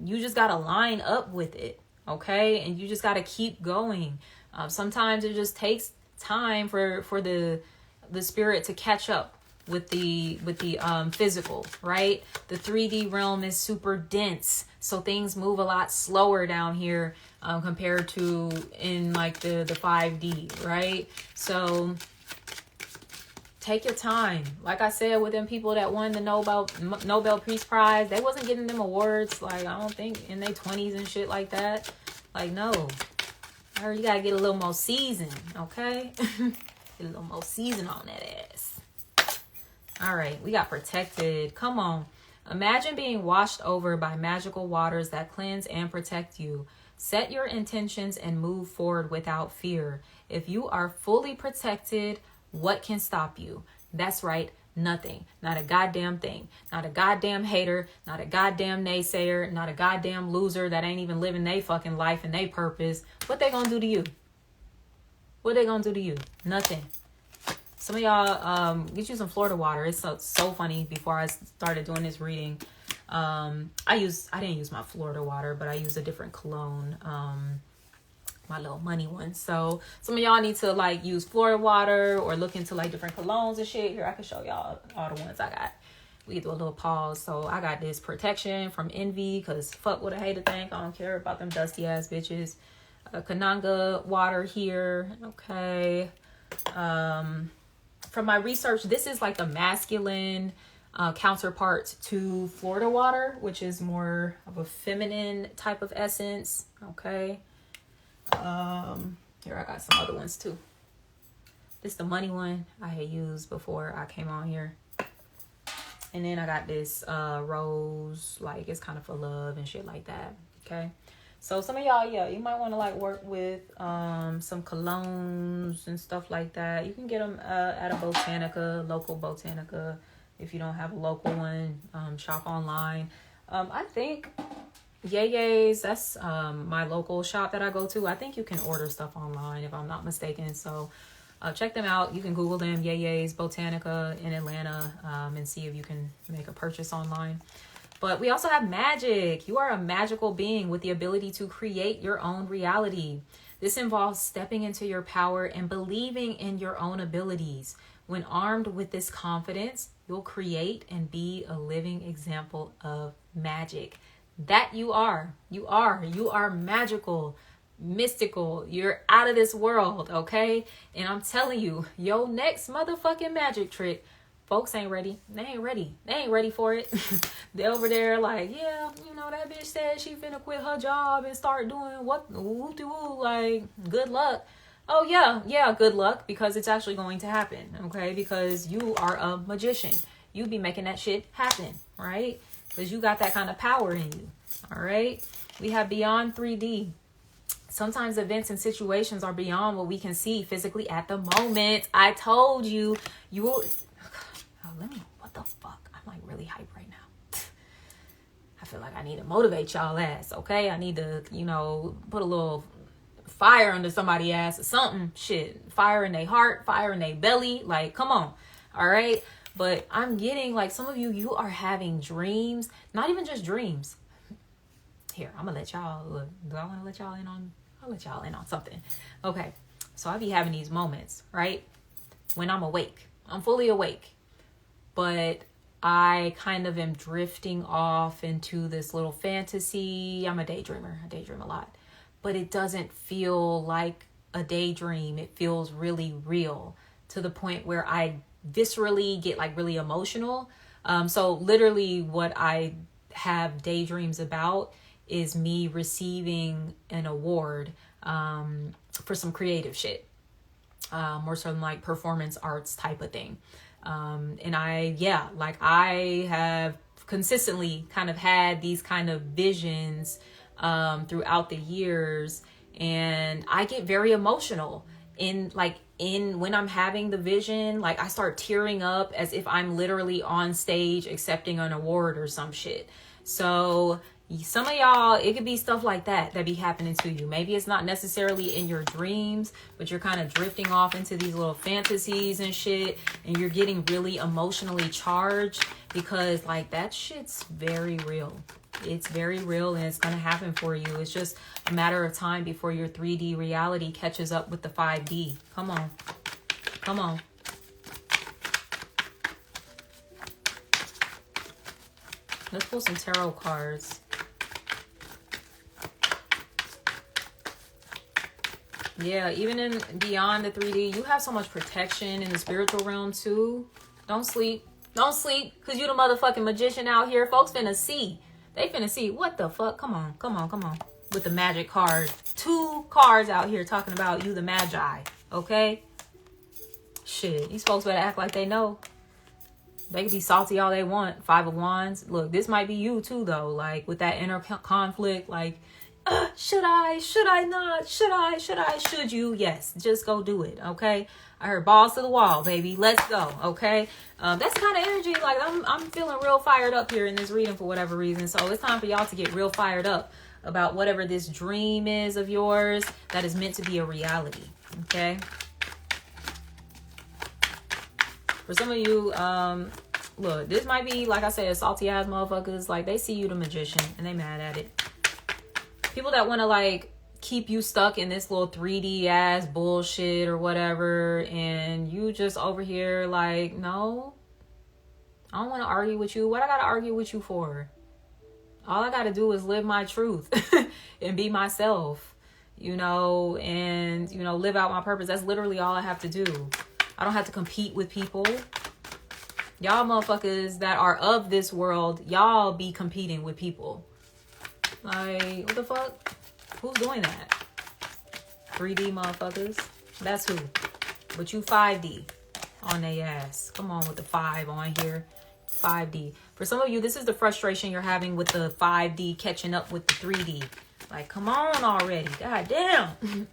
you just got to line up with it. Okay. And you just got to keep going. Sometimes it just takes time for the spirit to catch up with the physical, right? The 3D realm is super dense, so things move a lot slower down here compared to in like the 5D, right? So take your time. Like I said, with them people that won the Nobel Peace Prize, they wasn't getting them awards, like, I don't think in their 20s and shit like that. Like, no. You gotta get a little more season, okay? Get a little more season on that ass. All right, we got protected. Come on. Imagine being washed over by magical waters that cleanse and protect you. Set your intentions and move forward without fear. If you are fully protected, what can stop you? That's right. Nothing. Not a goddamn thing. Not a goddamn hater. Not a goddamn naysayer. Not a goddamn loser that ain't even living their fucking life and their purpose. What they gonna do to you? What they gonna do to you? Nothing. Some of y'all, get you some Florida water. It's so funny. Before I started doing this reading, I didn't use my Florida water, but I used a different cologne. My little money one. So some of y'all need to like use Florida water or look into like different colognes and shit. Here, I can show y'all all the ones I got. We can do a little pause. So I got this protection from Envy, because fuck what I hate to think. I don't care about them dusty ass bitches. Kananga water here. Okay. From my research, this is like the masculine counterpart to Florida water, which is more of a feminine type of essence. Okay. Here I got some other ones too. This is the money one I had used before I came on here. And then I got this rose, like it's kind of for love and shit like that. Okay. So some of y'all, yeah, you might want to like work with some colognes and stuff like that. You can get them at a botanica, local botanica. If you don't have a local one, shop online. I think Yay's, that's my local shop that I go to. I think you can order stuff online if I'm not mistaken. So check them out. You can Google them, Yay's Botanica in Atlanta, and see if you can make a purchase online. But we also have magic. You are a magical being with the ability to create your own reality. This involves stepping into your power and believing in your own abilities. When armed with this confidence, you'll create and be a living example of magic. That you are. You are magical, mystical. You're out of this world, okay? And I'm telling you, your next motherfucking magic trick, folks ain't ready. They ain't ready. They ain't ready for it. They're over there like, yeah, you know, that bitch said she finna quit her job and start doing what? Woo-de-woo, like, good luck. Oh, yeah, good luck, because it's actually going to happen, okay? Because you are a magician. You be making that shit happen, right? Because you got that kind of power in you, all right? We have beyond 3D. Sometimes events and situations are beyond what we can see physically at the moment. I told you, you will... Oh, what the fuck? I'm like really hype right now. I feel like I need to motivate y'all ass, okay? I need to, you know, put a little fire under somebody's ass or something. Shit, fire in their heart, fire in their belly. Like, come on, all right? But I'm getting, like, some of you are having dreams, not even just dreams. Here, I'm gonna let y'all, look, do I want to let y'all in on, I'll let y'all in on something. Okay, so I be having these moments, right? When I'm awake, I'm fully awake, but I kind of am drifting off into this little fantasy. I'm a daydreamer. I daydream a lot, but it doesn't feel like a daydream. It feels really real to the point where I viscerally get like really emotional. So literally what I have daydreams about is me receiving an award for some creative shit, or some like performance arts type of thing. And I have consistently kind of had these kind of visions throughout the years, and I get very emotional in when I'm having the vision. Like I start tearing up as if I'm literally on stage accepting an award or some shit. So some of y'all, it could be stuff like that be happening to you. Maybe it's not necessarily in your dreams, but you're kind of drifting off into these little fantasies and shit, and you're getting really emotionally charged because like that shit's very real. It's very real, and it's going to happen for you. It's just a matter of time before your 3D reality catches up with the 5D. Come on. Come on. Let's pull some tarot cards. Yeah, even in beyond the 3D, you have so much protection in the spiritual realm too. Don't sleep. Don't sleep, because you the motherfucking magician out here. Folks finna see. They finna see. What the fuck? Come on. Come on. Come on. With the magic card. 2 cards out here talking about you the magi. Okay? Shit. These folks better act like they know. They can be salty all they want. 5 of Wands. Look, this might be you too, though. Like, with that inner conflict, like, should I not, should you? Yes, just go do it. Okay, I heard balls to the wall, baby. Let's go. Okay, that's kind of energy. Like I'm feeling real fired up here in this reading for whatever reason. So it's time for y'all to get real fired up about whatever this dream is of yours that is meant to be a reality. Okay, for some of you, look, this might be, like I said, salty ass motherfuckers. Like they see you the magician and they mad at it. People that want to like keep you stuck in this little 3D ass bullshit or whatever, and you just over here like, no, I don't want to argue with you. What I gotta argue with you for? All I gotta do is live my truth and be myself, you know, and, you know, live out my purpose. That's literally all I have to do. I don't have to compete with people. Y'all motherfuckers that are of this world, y'all be competing with people. Like, what the fuck? Who's doing that? 3D motherfuckers. That's who. But you 5D on their ass. Come on with the 5 on here. 5D. For some of you, this is the frustration you're having with the 5D catching up with the 3D. Like, come on already. God damn.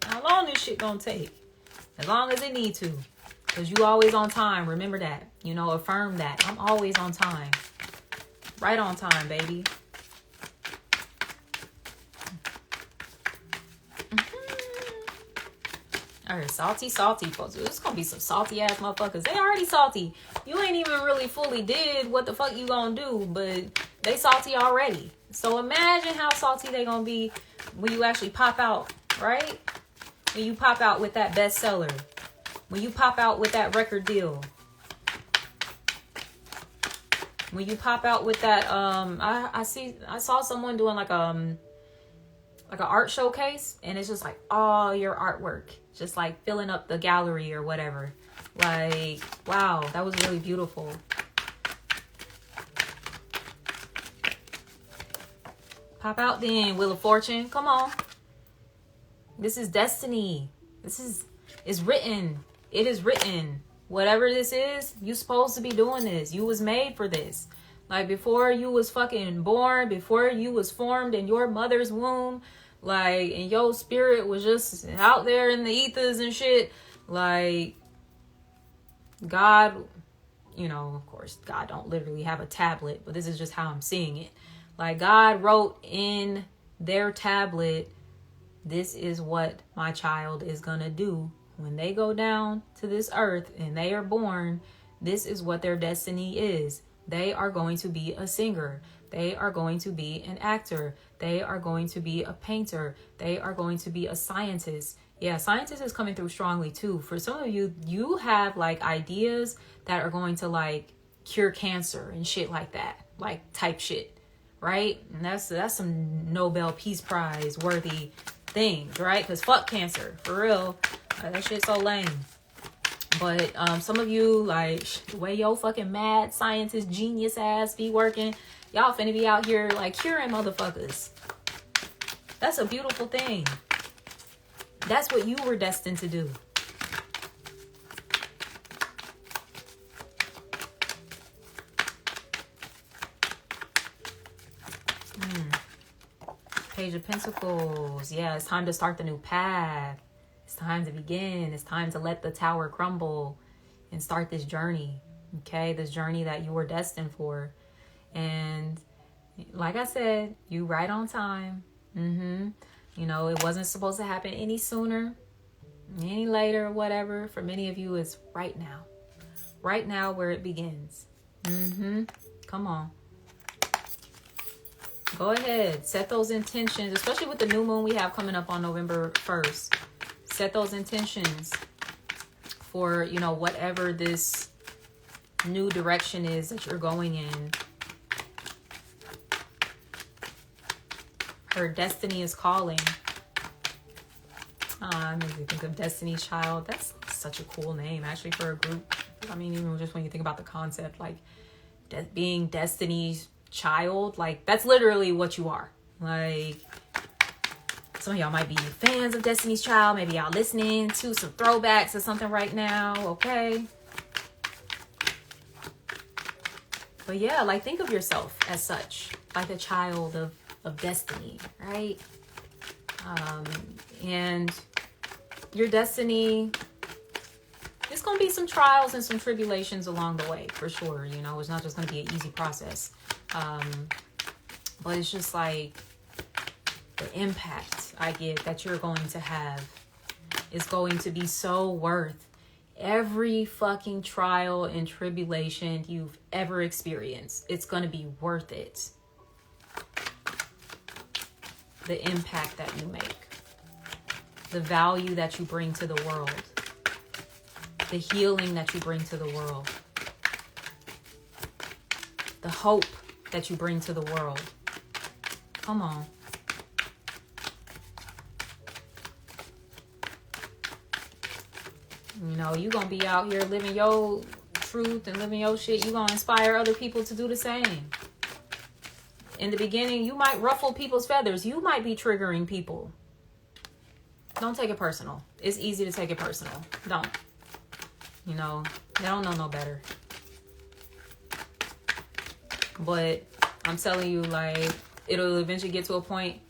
How long this shit gonna take? As long as it need to. Because you always on time. Remember that. You know, affirm that. I'm always on time. Right on time, baby. Alright, salty folks. There's gonna be some salty ass motherfuckers. They already salty. You ain't even really fully did what the fuck you gonna do, but they salty already. So imagine how salty they gonna be when you actually pop out, right? When you pop out with that bestseller. When you pop out with that record deal. When you pop out with that, I saw someone doing like an art showcase, and it's just like all your artwork, just like filling up the gallery or whatever. Like, wow, that was really beautiful. Pop out then, Wheel of Fortune. Come on. This is destiny. It's written. It is written. Whatever this is, you supposed to be doing this. You was made for this. Like, before you was fucking born, before you was formed in your mother's womb, like, and your spirit was just out there in the ethers and shit. Like, God, you know, of course, God don't literally have a tablet, but this is just how I'm seeing it. Like God wrote in their tablet, this is what my child is going to do when they go down to this earth and they are born. This is what their destiny is. They are going to be a singer. They are going to be an actor. They are going to be a painter. They are going to be a scientist. Yeah, scientist is coming through strongly too. For some of you, you have like ideas that are going to like cure cancer and shit like that, like type shit, right? And that's some Nobel Peace Prize worthy things, right? Because fuck cancer, for real. That shit's so lame. But some of you, like, the way yo fucking mad scientist genius ass be working, y'all finna be out here like curing motherfuckers. That's a beautiful thing. That's what you were destined to do. Page of Pentacles. Yeah, it's time to start the new path. It's time to begin. It's time to let the tower crumble and start this journey. Okay, this journey that you were destined for. And like I said, you right on time. You know, it wasn't supposed to happen any sooner, any later, whatever. For many of you, it's right now. Right now where it begins. Come on. Go ahead. Set those intentions, especially with the new moon we have coming up on November 1st. Set those intentions for, you know, whatever this new direction is that you're going in. Her destiny is calling. Made me think of Destiny's Child. That's such a cool name, actually, for a group. I mean, even just when you think about the concept, like being Destiny's Child, like that's literally what you are. Like, some of y'all might be fans of Destiny's Child. Maybe y'all listening to some throwbacks or something right now. Okay. But yeah, like think of yourself as such, like a child of destiny, right? And your destiny, it's going to be some trials and some tribulations along the way, for sure. You know, it's not just going to be an easy process. But it's just like the impact I get that you're going to have is going to be so worth every fucking trial and tribulation you've ever experienced. It's going to be worth it. The impact that you make, the value that you bring to the world, the healing that you bring to the world, the hope that you bring to the world. Come on. You know, you're going to be out here living your truth and living your shit. You're going to inspire other people to do the same. In the beginning, you might ruffle people's feathers. You might be triggering people. Don't take it personal. It's easy to take it personal. Don't. You know, they don't know no better. But I'm telling you, like, it'll eventually get to a point.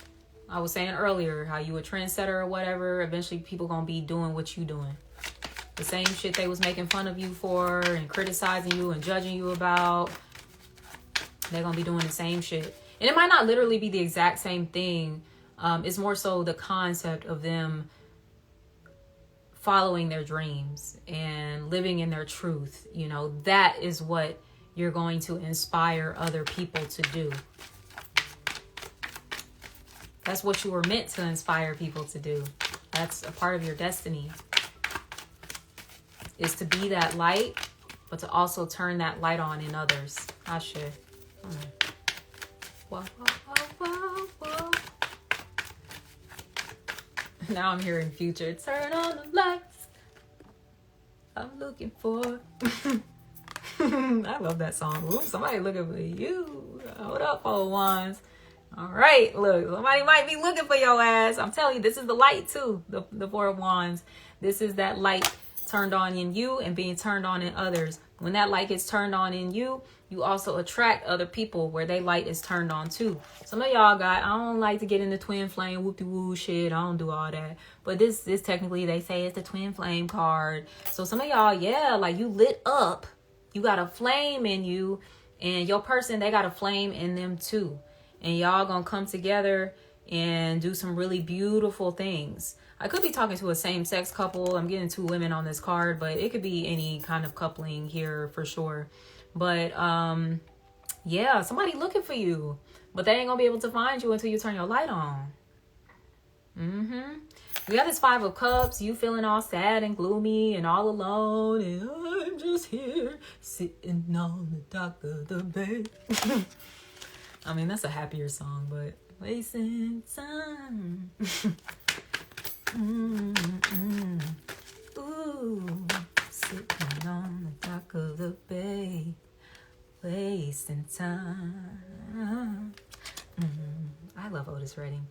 I was saying earlier how you a trendsetter or whatever. Eventually, people gonna be doing what you doing. The same shit they was making fun of you for and criticizing you and judging you about. They're going to be doing the same shit. And it might not literally be the exact same thing. It's more so the concept of them following their dreams and living in their truth. You know, that is what you're going to inspire other people to do. That's what you were meant to inspire people to do. That's a part of your destiny. Is to be that light, but to also turn that light on in others. I should. Whoa, whoa, whoa, whoa, whoa. Now I'm hearing Future. Turn on the lights. I'm looking for. I love that song. Ooh, somebody looking for you. Hold up, old ones. All right, look, somebody might be looking for your ass. I'm telling you, this is the light too. The Four of Wands. This is that light turned on in you and being turned on in others. When that light gets turned on in you, you also attract other people where their light is turned on too. Some of y'all I don't like to get in the twin flame whoop-de-woo shit. I don't do all that. But this technically, they say it's the twin flame card. So some of y'all, yeah, like you lit up. You got a flame in you, and your person, they got a flame in them too. and y'all gonna come together and do some really beautiful things. I could be talking to a same-sex couple. I'm getting 2 women on this card, but it could be any kind of coupling here for sure. But yeah, somebody looking for you, but they ain't gonna be able to find you until you turn your light on. We got this 5 of Cups. You feeling all sad and gloomy and all alone, and I'm just here sitting on the dock of the bay. I mean, that's a happier song, but wasting time. Ooh, sitting on the dock of the bay, wasting time. I love Otis Redding.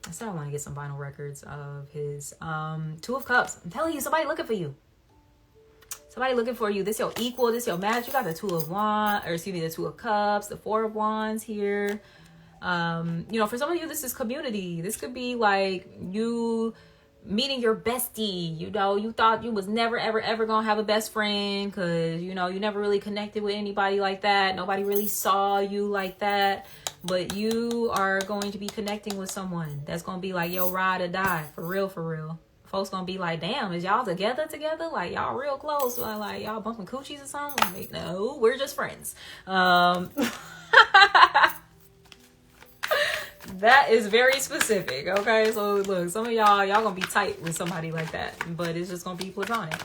I said I want to get some vinyl records of his. 2 of Cups. I'm telling you, somebody looking for you. Somebody looking for you. This your equal. This your match. You got the 2 of Wands, or excuse me, the 2 of Cups, the 4 of Wands here. You know, for some of you, this is community. This could be like you meeting your bestie. You know, you thought you was never, ever, ever gonna have a best friend because, you know, you never really connected with anybody like that. Nobody really saw you like that. But you are going to be connecting with someone that's going to be like your ride or die. For real, for real. Folks going to be like, damn, is y'all together? Like, y'all real close? Like, y'all bumping coochies or something? Like, no, we're just friends. That is very specific, okay? So, look, some of y'all going to be tight with somebody like that. But it's just going to be platonic.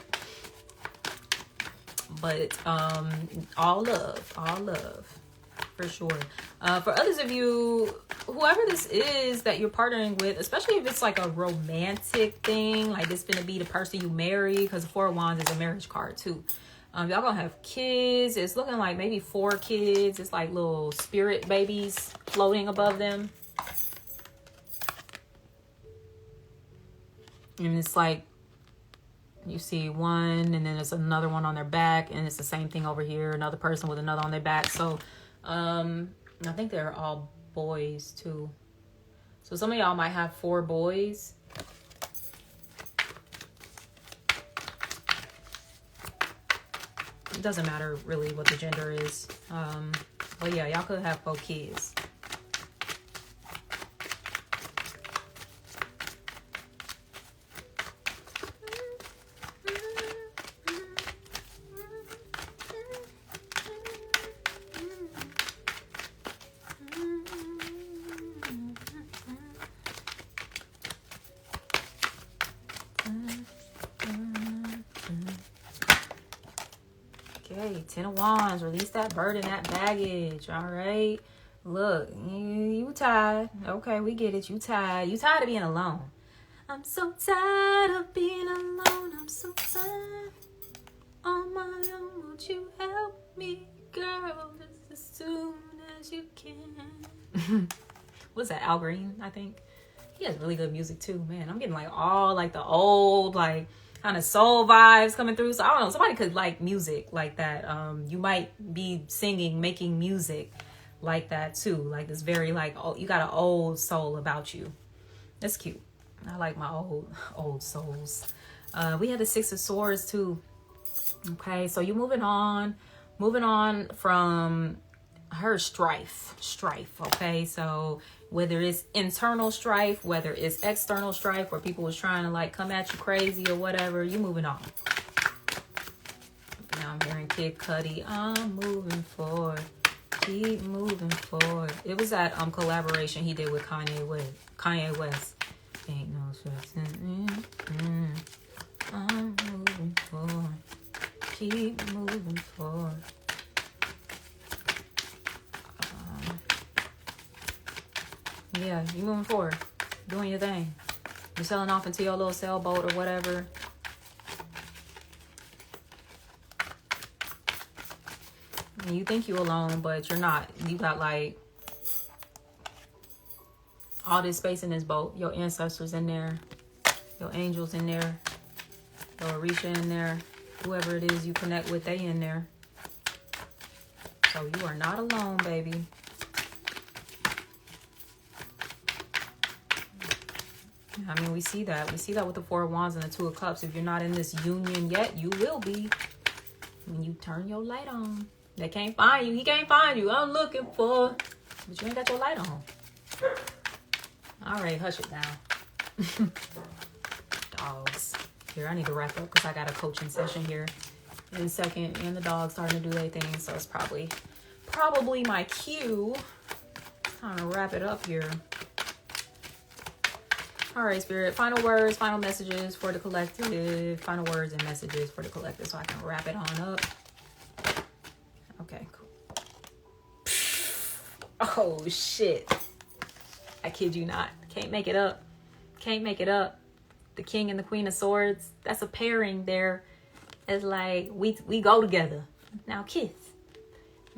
But all love. For sure. For others of you, whoever this is that you're partnering with, especially if it's like a romantic thing, like this gonna be the person you marry, because the 4 of Wands is a marriage card too. Y'all gonna have kids. It's looking like maybe 4 kids. It's like little spirit babies floating above them. And it's like you see one, and then there's another one on their back, and it's the same thing over here. Another person with another on their back. So I think they're all boys too. So some of y'all might have 4 boys. It doesn't matter really what the gender is. But yeah, y'all could have 4 kids. Okay, 10 of Wands. Release that burden, that baggage. All right. Look, you tired. Okay, we get it. You tired. You tired of being alone. I'm so tired of being alone. I'm so tired. On my own, won't you help me, girl? Just as soon as you can. What's that? Al Green, I think. He has really good music too, man. I'm getting like all like the old like kind of soul vibes coming through. So I don't know, somebody could like music like that. You might be singing, making music like that too. Like this very like, oh, you got an old soul about you. That's cute. I like my old souls. We had the 6 of Swords too. Okay, so you're moving on from her strife. Okay, so whether it's internal strife, whether it's external strife, where people was trying to like come at you crazy or whatever, you moving on. Now I'm hearing Kid Cudi. I'm moving forward. Keep moving forward. It was that collaboration he did with Kanye West. Ain't no stress in me. I'm moving forward. Keep moving forward. Yeah, you moving forward, doing your thing. You're selling off into your little sailboat or whatever. And you think you alone, but you're not. You got like all this space in this boat. Your ancestors in there, your angels in there, your Orisha in there, whoever it is you connect with, they in there. So you are not alone, baby. I mean, we see that. We see that with the 4 of Wands and the 2 of Cups. If you're not in this union yet, you will be when you turn your light on. They can't find you. He can't find you. I'm looking for But you ain't got your light on. All right, hush it down. Dogs. Here, I need to wrap up because I got a coaching session here in a second. And the dog's starting to do their thing. So it's probably my cue. Time to wrap it up here. All right, Spirit. Final words, final messages for the collective. Final words and messages for the collective so I can wrap it on up. Okay, cool. Oh, shit. I kid you not. Can't make it up. Can't make it up. The King and the Queen of Swords. That's a pairing there. It's like we go together. Now kiss.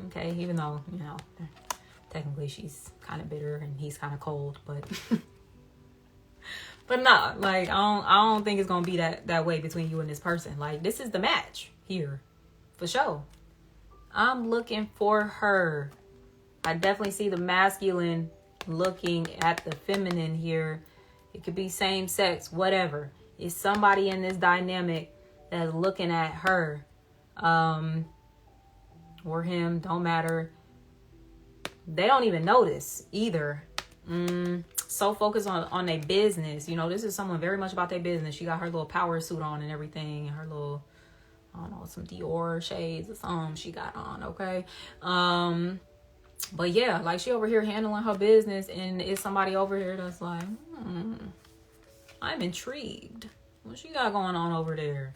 Okay, even though, you know, technically she's kind of bitter and he's kind of cold, but but nah, like I don't think it's gonna be that way between you and this person. Like, this is the match here for sure. I'm looking for her. I definitely see the masculine looking at the feminine here. It could be same sex, whatever. It's somebody in this dynamic that's looking at her, or him, don't matter. They don't even notice either. So focused on their business. You know, this is someone very much about their business. She got her little power suit on and everything, and her little, I don't know, some Dior shades or something she got on, okay? But yeah, like she over here handling her business, and it's somebody over here that's like, I'm intrigued. What she got going on over there?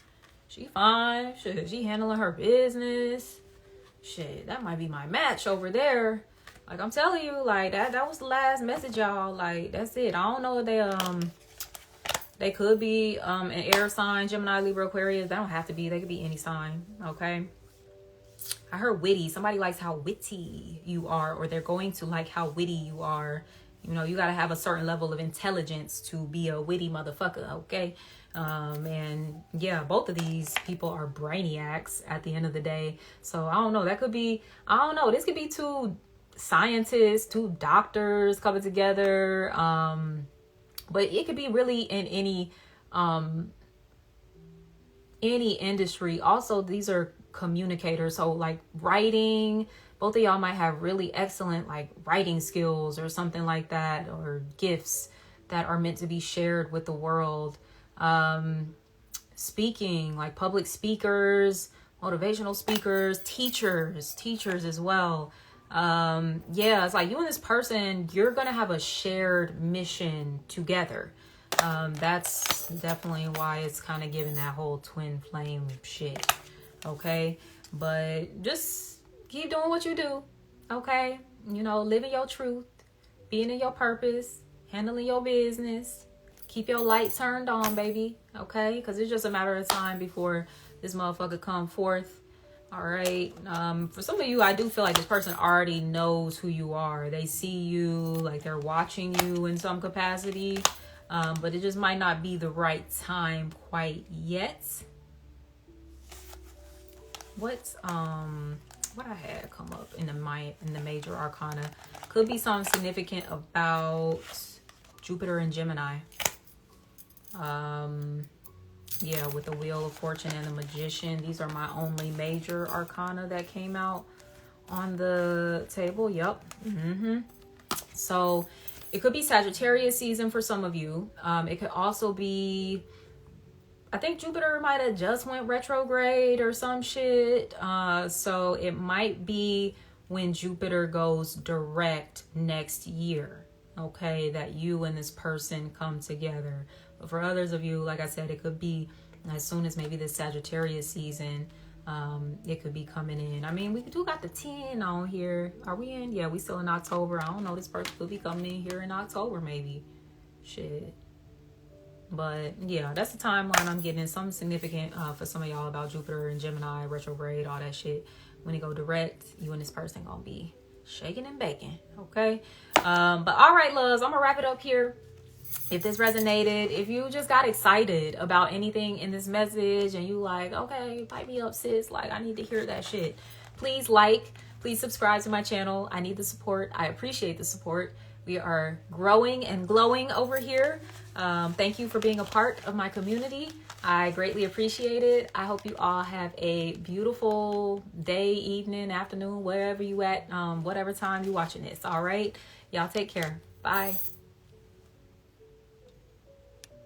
She fine. Shit, she handling her business. Shit, that might be my match over there. Like, I'm telling you, like, that was the last message, y'all. Like, that's it. I don't know if they could be an air sign, Gemini, Libra, Aquarius. They don't have to be. They could be any sign, okay? I heard witty. Somebody likes how witty you are, or they're going to like how witty you are. You know, you got to have a certain level of intelligence to be a witty motherfucker, okay? And yeah, both of these people are brainiacs at the end of the day. So I don't know. That could be, I don't know. This could be two scientists, two doctors coming together. But it could be really in any industry. Also, these are communicators. So like writing, both of y'all might have really excellent like writing skills or something like that, or gifts that are meant to be shared with the world. Speaking, like public speakers, motivational speakers, teachers as well. Yeah, it's like you and this person, you're gonna have a shared mission together. That's definitely why it's kind of giving that whole twin flame shit. Okay, but just keep doing what you do. Okay, you know, living your truth, being in your purpose, handling your business. Keep your light turned on, baby. Okay, because it's just a matter of time before this motherfucker come forth. All right. For some of you, I do feel like this person already knows who you are. They see you, like they're watching you in some capacity. But it just might not be the right time quite yet. What I had come up in the major arcana could be something significant about Jupiter and Gemini. Yeah, with the Wheel of Fortune and the Magician. These are my only major arcana that came out on the table. Yep. So it could be Sagittarius season for some of you. It could also be, I think Jupiter might have just went retrograde or some shit. So it might be when Jupiter goes direct next year. Okay, that you and this person come together. But for others of you, like I said, it could be as soon as maybe this Sagittarius season. It could be coming in. I mean, we do got the 10 on here. Are we in? Yeah, we still in October. I don't know. This person could be coming in here in October, maybe. Shit. But yeah, that's the timeline I'm getting. Something significant for some of y'all about Jupiter and Gemini, retrograde, all that shit. When it go direct, you and this person gonna be shaking and baking. Okay. But all right, loves, I'm gonna wrap it up here. If this resonated, if you just got excited about anything in this message and you like, okay, pipe me up, sis, like I need to hear that shit, please please subscribe to my channel. I need the support. I appreciate the support. We are growing and glowing over here. Thank you for being a part of my community. I greatly appreciate it. I hope you all have a beautiful day, evening, afternoon, wherever you at, whatever time you're watching this. All right. Y'all take care. Bye.